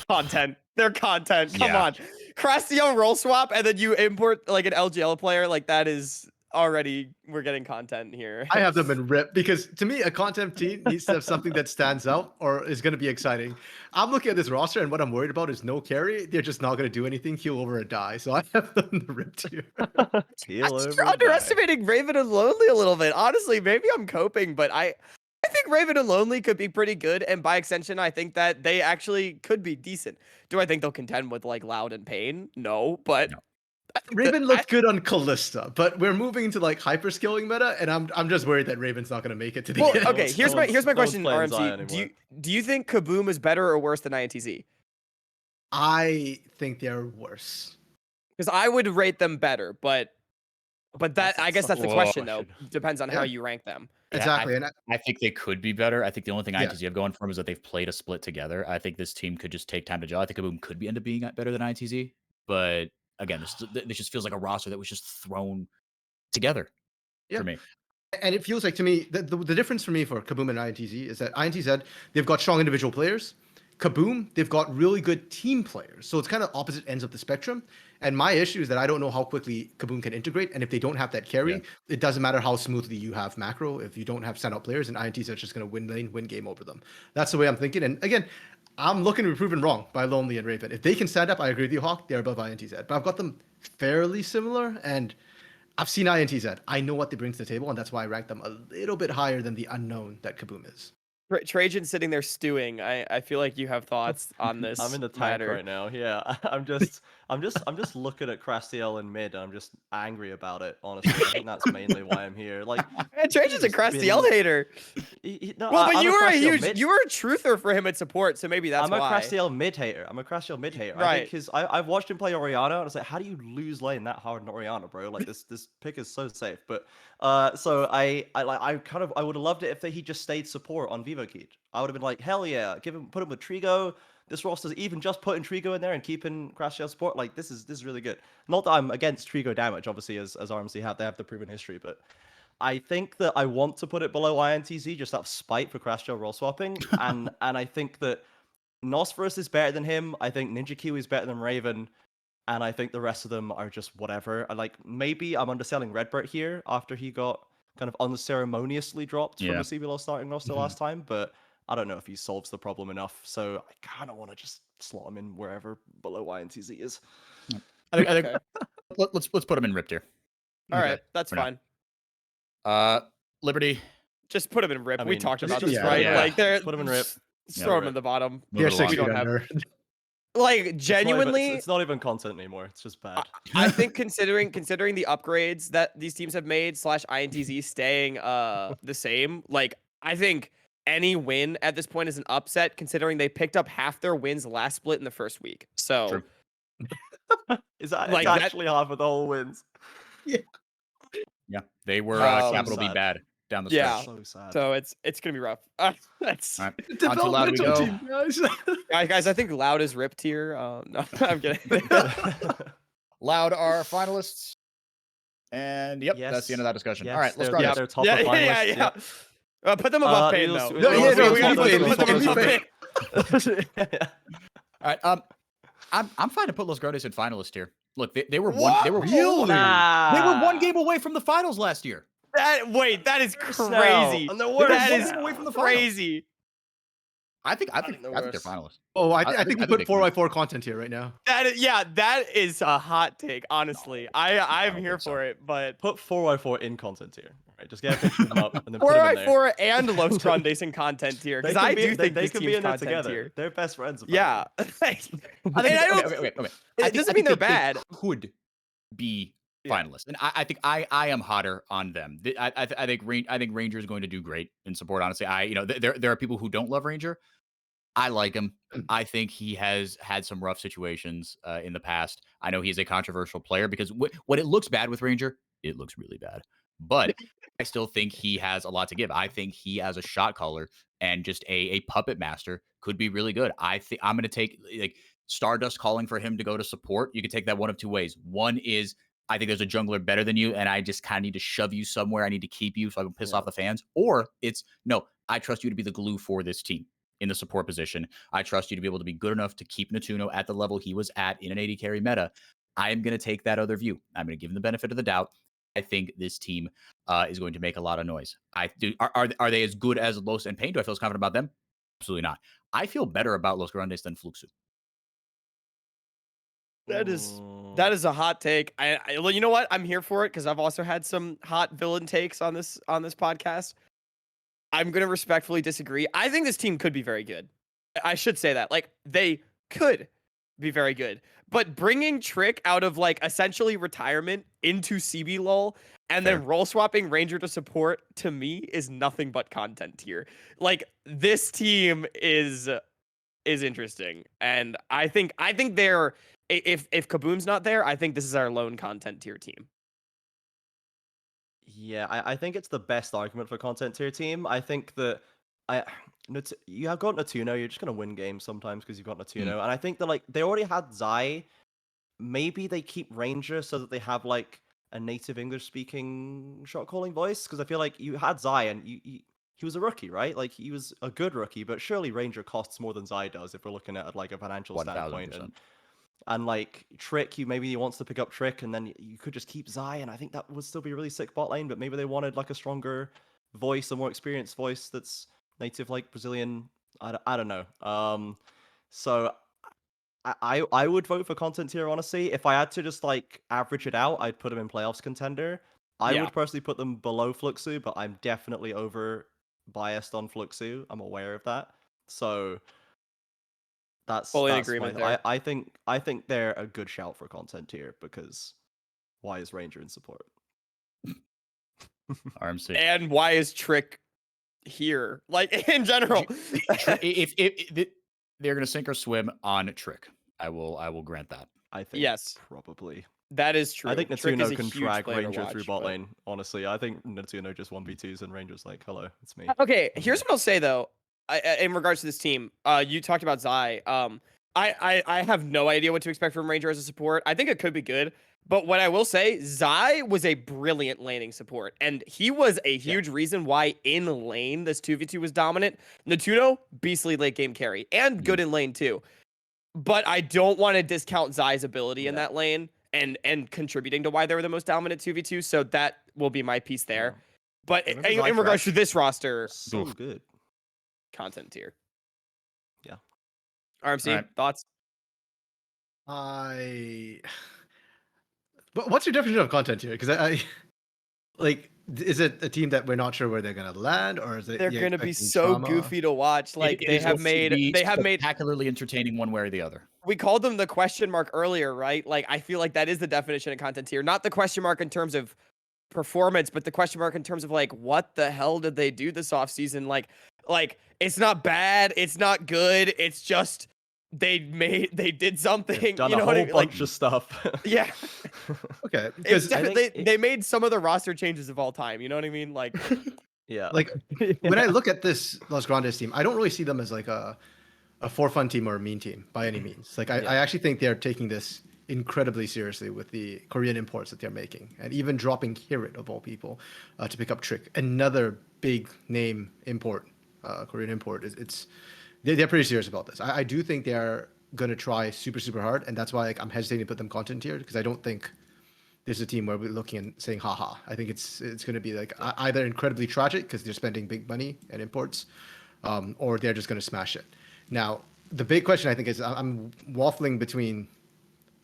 Content. They're content. Come Yeah. on. Crastiel roll swap, and then you import like an LGL player. Like that is already we're getting content here. I have them in RIP because to me, a content team needs to have something that stands out or is going to be exciting. I'm looking at this roster, and what I'm worried about is no carry. They're just not going to do anything, heal over or die. So I have them in the RIP tier. Teal I think over you're die. underestimating Raven and Lonely a little bit. Honestly, maybe I'm coping, but I think Raven and Lonely could be pretty good, and by extension, I think that they actually could be decent. Do I think they'll contend with like Loud and Pain? No, but No. I think Raven looked good on Callista, but we're moving into like hyper skilling meta, and I'm just worried that Raven's not going to make it to the Well, end. okay. Here's my No one's question, playing Zion RMC. Do you think Kaboom is better or worse than INTZ? I think they're worse. Because I would rate them better, but that I guess that's the Whoa. question though. Depends on how Yeah. you rank them. Yeah, Exactly. And I think they could be better. I think the only thing Yeah. INTZ have going for them is that they've played a split together. I think this team could just take time to gel. I think Kaboom could end up being better than INTZ, but again, this just feels like a roster that was just thrown together Yeah. for me. And it feels like to me the difference for me for Kaboom and INTZ is that INTZ, they've got strong individual players. Kaboom, they've got really good team players. So it's kind of opposite ends of the spectrum. And my issue is that I don't know how quickly Kaboom can integrate. And if they don't have that carry, it doesn't matter how smoothly you have macro. If you don't have standout players, and INTZ is just going to win lane, win game over them. That's the way I'm thinking. And again, I'm looking to be proven wrong by Lonely and Raven. If they can stand up, I agree with you, Hawk. They're above INTZ. But I've got them fairly similar. And I've seen INTZ. I know what they bring to the table, and that's why I rank them a little bit higher than the unknown that Kaboom is. Trajan sitting there stewing. I feel like you have thoughts on this. I'm in the tank matter. right now. Yeah, I'm just looking at Crastiel in mid, and I'm just angry about it. Honestly, I think that's mainly why I'm here. Like, Man, Trajan's a he's been- Crastiel hater. No, Well, but I'm you were a Crastiel huge, mid- you were a truther for him at support, so maybe that's I'm a why. Crastiel mid hater. I think Right. I've watched him play Oriana, and I was like, how do you lose lane that hard in Oriana, bro? Like this pick is so safe. But so I would have loved it if he just stayed support on Vivo Key. I would have been like, hell yeah, put him with Trigo. This roster's even just putting Trigo in there and keeping Crastiel support. Like this is really good. Not that I'm against Trigo damage, obviously, as RMC they have the proven history, but I think that I want to put it below INTZ just out of spite for Crastiel role swapping, and I think that Nosferus is better than him. I think Ninja Kiwi is better than Raven, and I think the rest of them are just whatever. Maybe I'm underselling Redbird here after he got kind of unceremoniously dropped from Yeah. the CBLOL starting roster last time, but I don't know if he solves the problem enough. So I kind of want to just slot him in wherever below INTZ is. I think Okay. let's put them in rip tier. All Okay, right, that's for now. fine. Liberty. Just put him in rip. I we mean, talked just- about just this, yeah, right? yeah. Like they're Put him in rip. just Yeah, throw him rip. in the bottom. Move They're it along. 6 don't have- under. Like genuinely, It's not even content anymore. It's just bad. I think considering the upgrades that these teams have made / INTZ staying the same, like I think any win at this point is an upset, considering they picked up half their wins last split in the first week. So, True. Is that Like it's that- actually half of the whole wins? Yeah, they were So capital B sad. bad down the Yeah. stretch. So sad. so it's gonna be rough. That's All right. The On to Loud we developmental go. team, guys. guys. I think Loud is ripped here. No, I'm kidding. Loud are finalists. And yep, that's the end of Yes. that discussion. Yes, All right, let's they're- go. yeah, they're top yeah, of finalists. yeah. Put them above Pain though. No, yeah, no, we gotta keep put them Pain, above keep Pain. All right. I'm fine to put Los Grandes in finalist here. Look, they were one. They were Really? They were one game away from the finals last year. That is Worse crazy. now. And they're They were That one is game away from the finals. crazy. I think think they're they're worse. finalists. Oh, I I think we think put they 4x4 content here right now. That is a hot take. Honestly, I'm don't here think so. for it. But Put 4x4 in content here. Right, just get a picture of them up and then put them in there. 4x4 and Los Grandes in content tier, They because can I be- do think they this could team's be in there content together. tier. They're best friends. Yeah. Wait. It doesn't mean they're bad. Could be Yeah. finalists, and I think I am hotter on them. I think Ranger is going to do great in support. Honestly, there are people who don't love Ranger. I like him. I think he has had some rough situations in the past. I know he's a controversial player because when it looks bad with Ranger, it looks really bad. But I still think he has a lot to give. I think he, as a shot caller and just a puppet master, could be really good. I think I'm going to take like Stardust calling for him to go to support. You could take that one of two ways. One is I think there's a jungler better than you, and I just kind of need to shove you somewhere. I need to keep you so I can piss off the fans. Or it's no, I trust you to be the glue for this team in the support position. I trust you to be able to be good enough to keep Natuno at the level he was at in an 80 carry meta. I am going to take that other view. I'm going to give him the benefit of the doubt. I think this team is going to make a lot of noise. Are they as good as Los and Pain? Do I feel as confident about them? Absolutely not. I feel better about Los Grandes than Fluxu. That is a hot take. Well, you know what? I'm here for it because I've also had some hot villain takes on this podcast. I'm gonna respectfully disagree. I think this team could be very good. I should say that. Like, they could be very good. But bringing Trick out of like essentially retirement into CBLOL and Fair. then role swapping Ranger to support, to me, is nothing but content tier. Like, this team is interesting. And I think they're if Kaboom's not there, I think this is our lone content tier team. Yeah, I think it's the best argument for content tier team. I think that you have got Natuno, you're just gonna win games sometimes because you've got Natuno, and I think that like they already had Zai. Maybe they keep Ranger so that they have like a native English speaking shot calling voice, because I feel like you had Zai and he was a rookie, right? Like he was a good rookie, but surely Ranger costs more than Zai does if we're looking at like a financial standpoint. 1000%. And like Trick, maybe he wants to pick up Trick, and then you could just keep Zai, and I think that would still be a really sick bot lane. But maybe they wanted like a stronger voice, a more experienced voice that's native like Brazilian. I don't know. So I would vote for content tier, honestly. If I had to just like average it out, I'd put them in playoffs contender. I would personally put them below Fluxu, but I'm definitely over biased on Fluxu. I'm aware of that. So that's Fully in that's agreement my, there. I think they're a good shout for content tier, because why is Ranger in support? RMC. And why is Trick here? Like, in general. if they're going to sink or swim on Trick, I will grant that. I think Yes. probably. That is true. I think Trick is Natuno a can huge drag player to Ranger through watch, bot but- lane. Honestly, I think Natuno just 1v2s and Ranger's like, hello, it's me. Okay, here's what I'll say though. In regards to this team, you talked about Zai. I have no idea what to expect from Ranger as a support. I think it could be good, but what I will say, Zai was a brilliant laning support, and he was a huge reason why in lane this 2v2 was dominant. Natuno, beastly late game carry, and good in lane too. But I don't want to discount Zai's ability in that lane and contributing to why they were the most dominant 2v2. So that will be my piece there. But Remember in Zai regards to Fresh? this roster, So good. content tier. Yeah. RMC, All right. thoughts? What's your definition of content here? Because I like, is it a team that we're not sure where they're gonna land, or is it They're you gonna be expecting so drama? goofy to watch. Like It they is have going to be made. spectacularly entertaining one way or the other. We called them the question mark earlier, right? Like I feel like that is the definition of content tier. Not the question mark in terms of performance, but the question mark in terms of like what the hell did they do this offseason? Like Like, it's not bad, it's not good, it's just they did something. They've done You a know what I whole mean? bunch Like, of stuff. yeah, Okay, it's because I think they made some of the roster changes of all time. You know what I mean? Like, yeah. like when I look at this Los Grandes team, I don't really see them as like a for fun team or a mean team by any means. Like I Yeah. actually think they're taking this incredibly seriously with the Korean imports that they're making, and even dropping Kirit of all people to pick up Trick, another big name import, Korean import. They're pretty serious about this. I do think they're gonna try super hard, and that's why like, I'm hesitating to put them content tier because I don't think there's a team where we're looking and saying haha. I think it's going to be like either incredibly tragic because they're spending big money and imports, or they're just going to smash it. Now, the big question I think is I'm waffling between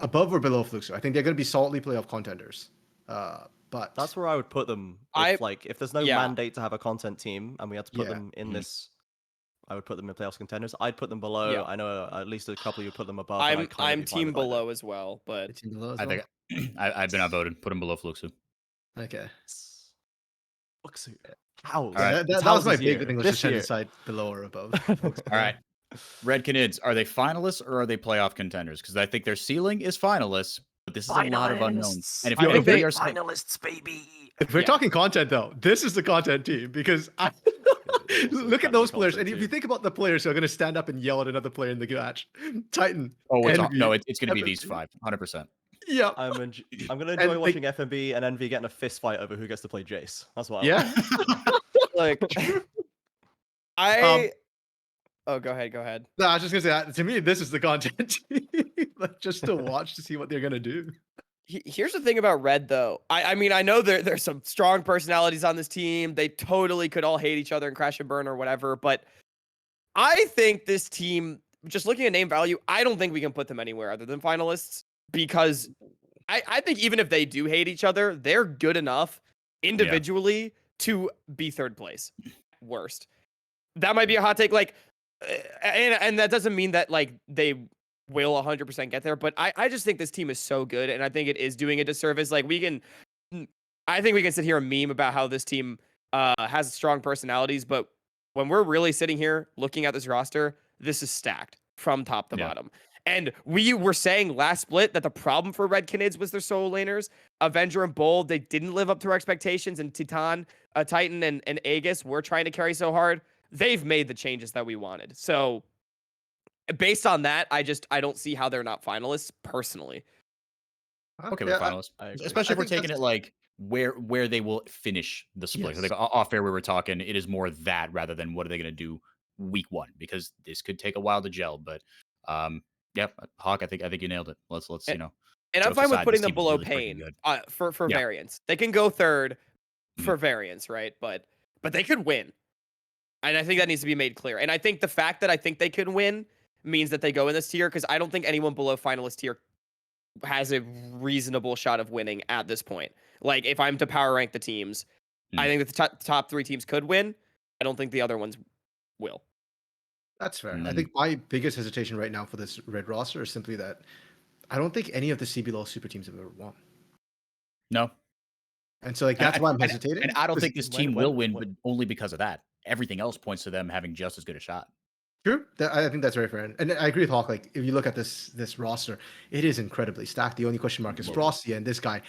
above or below Fluxo. I think they're going to be solidly playoff contenders, but That's where I would put them I if there's no yeah. mandate to have a content team and we had to put Yeah. them in this, I would put them in playoffs contenders. I'd put them below. Yeah. I know at least a couple you put them above. And I'd kind of I'm be fine team with either. below as well, but it's in below as I well. think I've been outvoted. Put him below Fluxu. Okay. Fluxu. House. All right. Yeah, It's that was my House's big year. thing. Was This just trying to year. decide below or above. All right. Red Canids, are they finalists or are they playoff contenders? Because I think their ceiling is finalists, but this is a lot of unknowns. And if, I think they- we are finalists, baby. If we're Yeah. talking content, though, this is the content team because look at those players, and if you think about the players who are going to stand up and yell at another player in the match, Titan. Envy, it's going to be these FMB. 5, 100%. Yeah, I'm going to And, enjoy like- watching FMB and Envy getting a fist fight over who gets to play Jace. That's what I yeah. like I oh, go ahead. No, I was just gonna say that to me, this is the content team. Like just to watch to see what they're gonna do. Here's the thing about Red, though. I mean, I know there's some strong personalities on this team. They totally could all hate each other and crash and burn or whatever. But I think this team, just looking at name value, I don't think we can put them anywhere other than finalists because I think even if they do hate each other, they're good enough individually to be third place. Worst. That might be a hot take. Like, and that doesn't mean that like they will 100% get there, but I just think this team is so good, and I think it is doing a disservice. Like I think we can sit here and meme about how this team has strong personalities, but when we're really sitting here looking at this roster, this is stacked from top to bottom. And we were saying last split that the problem for Red Canids was their solo laners. Avenger and Bold, they didn't live up to our expectations, and Titan and Aegis were trying to carry so hard. They've made the changes that we wanted. So based on that, I don't see how they're not finalists personally. Okay, with finalists. Especially if we're taking it like where they will finish the split. Yes. Like off air we were talking, it is more that rather than what are they going to do week 1, because this could take a while to gel. But yeah, Hawk, I think you nailed it. Let's you know. And I'm jokes fine with aside, putting this them team is below really freaking Pain good. for Yeah. variance. They can go third for variance, right? But they could win. And I think that needs to be made clear. And I think the fact that I think they could win means that they go in this tier, because I don't think anyone below finalist tier has a reasonable shot of winning at this point. Like, if I'm to power rank the teams, I think that the top 3 teams could win. I don't think the other ones will. That's fair. And I then- think my biggest hesitation right now for this red roster is simply that I don't think any of the CBLOL super teams have ever won. No. And so like that's why I'm hesitating. And I don't think this team will win, when- but only because of that. Everything else points to them having just as good a shot. True. I think that's very fair. And I agree with Hawk. Like, if you look at this roster, it is incredibly stacked. The only question mark is Frosty, and this guy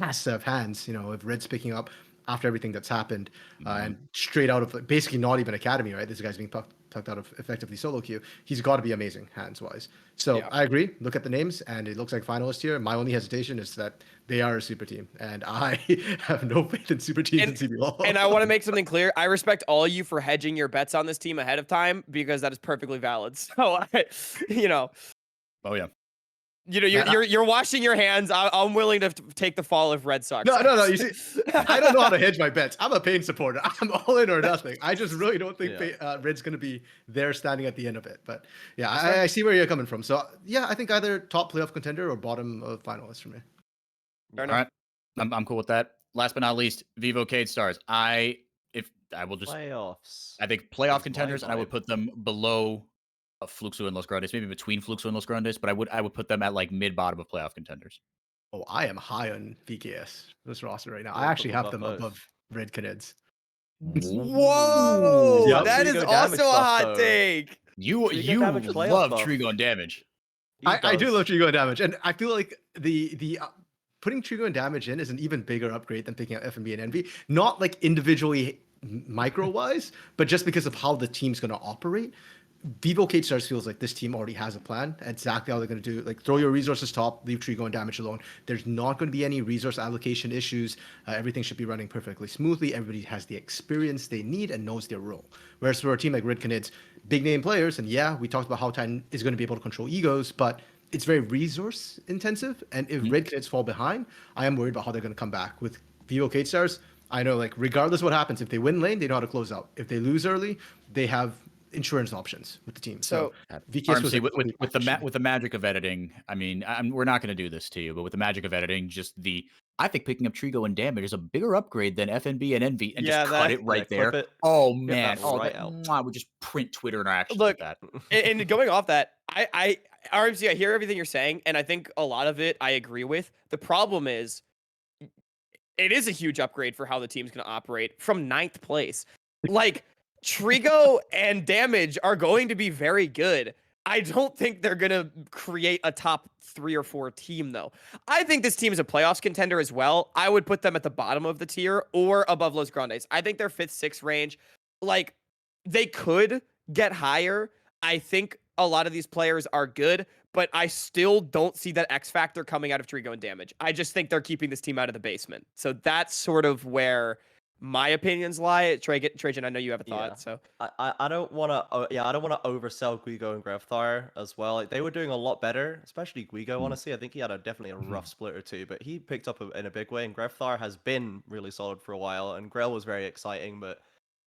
has to have hands. You know, if Red's picking up after everything that's happened, and straight out of like, basically not even academy, right? This guy's being tucked out of effectively solo queue. He's got to be amazing hands wise. So Yeah. I agree. Look at the names, and it looks like finalists here. My only hesitation is that they are a super team, and I have no faith in super teams in CBLOL. And I want to make something clear. I respect all you for hedging your bets on this team ahead of time, because that is perfectly valid. So, Oh yeah. you're washing your hands. I'm willing to take the fall of Red Sox. No. You see, I don't know how to hedge my bets. I'm a Pain supporter. I'm all in or nothing. I just really don't think Red's going to be there standing at the end of it. But yeah, I see where you're coming from. So yeah, I think either top playoff contender or bottom of finalist for me. Fair All enough. right. I'm cool with that. Last but not least, Vivo Cade Stars. I will just Playoffs. I think playoff That's my contenders, and I would vibe. put them below Fluxo and Los Grandes, maybe between Fluxo and Los Grandes, but I would put them at like mid bottom of playoff contenders. Oh, I am high on VKS this roster right now. I Yeah, actually put them have them above both. above Red Caneds. Whoa, Yep. that is Trigo damage also a buff, hot though. take. You damage playoff love buff. Trigo and damage. I do does. love Trigo and damage, and I feel like the putting Trigo and damage in is an even bigger upgrade than picking out FNB and Envy. Not like individually micro wise, but just because of how the team's going to operate. Vivo Cage Stars feels like this team already has a plan, exactly how they're going to do it. Like, throw your resources top, leave Trigo and damage alone. There's not going to be any resource allocation issues. Everything should be running perfectly smoothly. Everybody has the experience they need and knows their role. Whereas for a team like Red Canids, big name players, and yeah, we talked about how Titan is going to be able to control egos, but it's very resource intensive. And if Red Canids fall behind, I am worried about how they're going to come back. With Vivo Cage Stars, I know, like, regardless what happens, if they win lane, they know how to close out. If they lose early, they have insurance options with the team. So VKS was RMC, like with the magic of editing, I mean, we're not going to do this to you, but with the magic of editing, I think picking up Trigo and damage is a bigger upgrade than FNB and Envy, and Yeah, just cut that- it right clip there. it. Oh Get man, that right out. I would just print Twitter interactions Look, with that. and going off that, I RMC, I hear everything you're saying, and I think a lot of it I agree with. The problem is, it is a huge upgrade for how the team's going to operate from 9th place. Like, Trigo and damage are going to be very good. I don't think they're going to create a top 3 or 4 team, though. I think this team is a playoffs contender as well. I would put them at the bottom of the tier or above Los Grandes. I think they're 5th, 6th range. Like, they could get higher. I think a lot of these players are good, but I still don't see that X factor coming out of Trigo and damage. I just think they're keeping this team out of the basement. So that's sort of where my opinions lie. Trajan, I know you have a thought. Yeah. So I don't want to I don't want to oversell Guigo and Grevthar as well. Like, they were doing a lot better, especially Guigo. Honestly, I think he had definitely a rough split or two, but he picked up in a big way. And Grevthar has been really solid for a while, and Grell was very exciting, but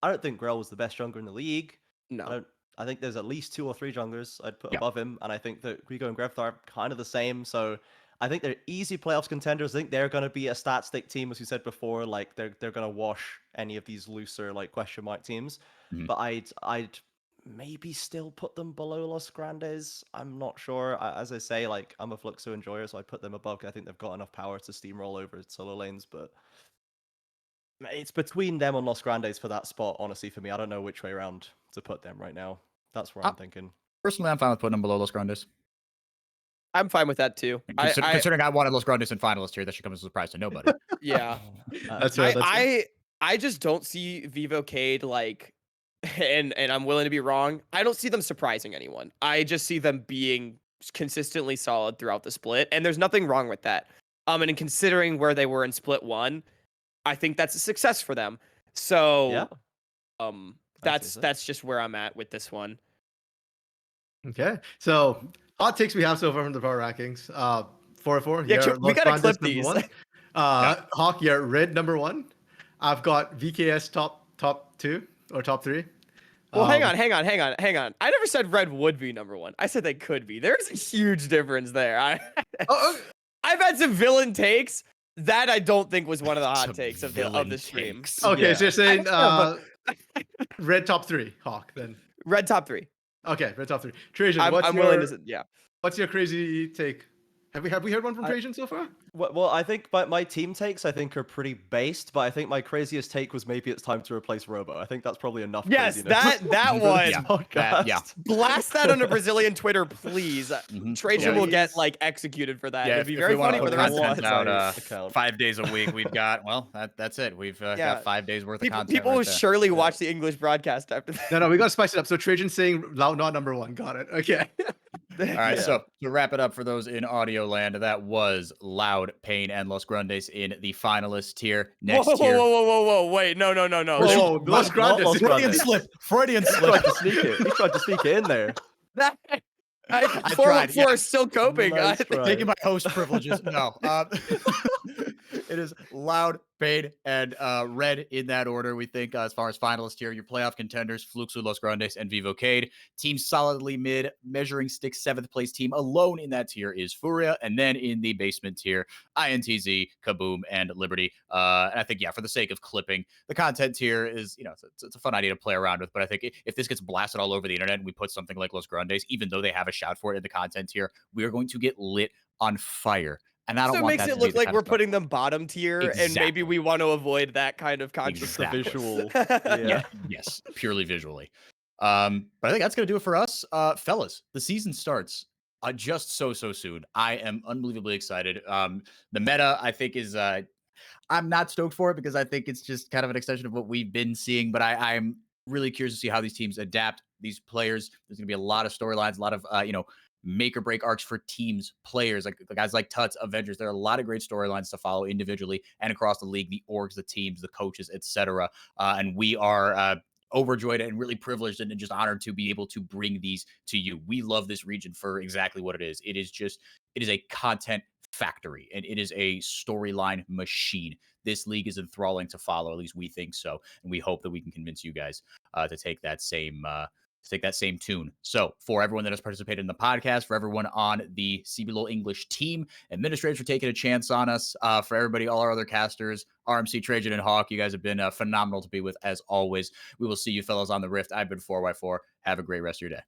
I don't think Grell was the best jungler in the league. no. I think there's at least 2 or 3 junglers I'd put Yeah. above him, and I think that Guigo and Grevthar are kind of the same. So I think they're easy playoffs contenders. I think they're going to be a stat stick team, as you said before. Like, they're going to wash any of these looser, like, question mark teams. Mhm. But I'd maybe still put them below Los Grandes. I'm not sure. As I say, like, I'm a Fluxo enjoyer, so I put them above. I think they've got enough power to steamroll over solo lanes, but it's between them and Los Grandes for that spot, honestly, for me. I don't know which way around to put them right now. That's where I'm thinking. Personally, I'm fine with putting them below Los Grandes. I'm fine with that too. Considering I wanted Los Grandes in finalists here, that should come as a surprise to nobody. Yeah. That's right. I just don't see Vivo Cade, like, and I'm willing to be wrong. I don't see them surprising anyone. I just see them being consistently solid throughout the split, and there's nothing wrong with that. And considering where they were in split 1, I think that's a success for them. So, Yeah. that's just where I'm at with this one. Okay, so hot takes we have so far from the power rankings. 4-4. Yeah, we gotta clip these. Hawk, you're red number 1. I've got VKS top 2 or top 3. Well, hang on. I never said red would be number 1. I said they could be. There's a huge difference there. I've had some villain takes. That I don't think was one of the hot takes of the stream. Okay, Yeah. so you're saying red top 3, Hawk, then. Red top 3. Okay, red top 3. Trajan, I'm willing to. Yeah. what's your crazy take? Have we heard one from Trajan so far? Well, I think my team takes, I think, are pretty based, but I think my craziest take was maybe it's time to replace Robo. I think that's probably enough. Yes, craziness that for one. this podcast. Blast that on a Brazilian Twitter, please. Trajan will get, like, executed for that. Yeah, It'd be if very we wanna funny for put the rest of content us. out account. 5 days a week, we've got that's it. We've got 5 days worth of content. People right will there. surely watch the English broadcast after that. No, we gotta spice it up. So Trajan saying loud, not number 1. Got it. Okay. All right, so to wrap it up for those in audio land, that was Loud, Pain, and Los Grandes in the finalist tier. Next tier. Whoa. Wait, no. Whoa, Los Grandes. Los Freudian Grandes. slip. Freudian He slip. tried to sneak it. He tried to sneak it in there. I tried, yeah. still coping. Nice try. Taking my host privileges. No. It is Loud, Pain, and Red in that order. We think as far as finalists here, your playoff contenders, Fluxo, Los Grandes, and Vivo Cade. Team solidly mid, measuring stick 7th place team alone in that tier is Furia. And then in the basement tier, INTZ, Kaboom, and Liberty. And I think, for the sake of clipping, the content tier is, it's a fun idea to play around with. But I think if this gets blasted all over the internet and we put something like Los Grandes, even though they have a shout for it in the content tier, we are going to get lit on fire And I don't So it want makes that it to be look the like kind we're of stuff. putting them bottom tier, and maybe Exactly. we want to avoid that kind of Just the Exactly. visual. Yeah, Yeah. yes, purely visually. But I think that's gonna do it for us. Fellas, the season starts just so soon. I am unbelievably excited. The meta, I think, is I'm not stoked for it because I think it's just kind of an extension of what we've been seeing, but I'm really curious to see how these teams adapt. These players, there's going to be a lot of storylines, a lot of make or break arcs for teams, players like guys like Tuts, Avengers. There are a lot of great storylines to follow individually and across the league, the orgs, the teams, the coaches, etc. And we are overjoyed and really privileged and just honored to be able to bring these to you. We love this region for exactly what it is. It is a content factory and it is a storyline machine. This league is enthralling to follow. At least we think so, and we hope that we can convince you guys to take that same tune. So, for everyone that has participated in the podcast, for everyone on the CBLOL English team, administrators for taking a chance on us, for everybody, all our other casters, RMC, Trajan, and Hawk, you guys have been phenomenal to be with as always. We will see you fellas on the Rift. I've been 4x4. Have a great rest of your day.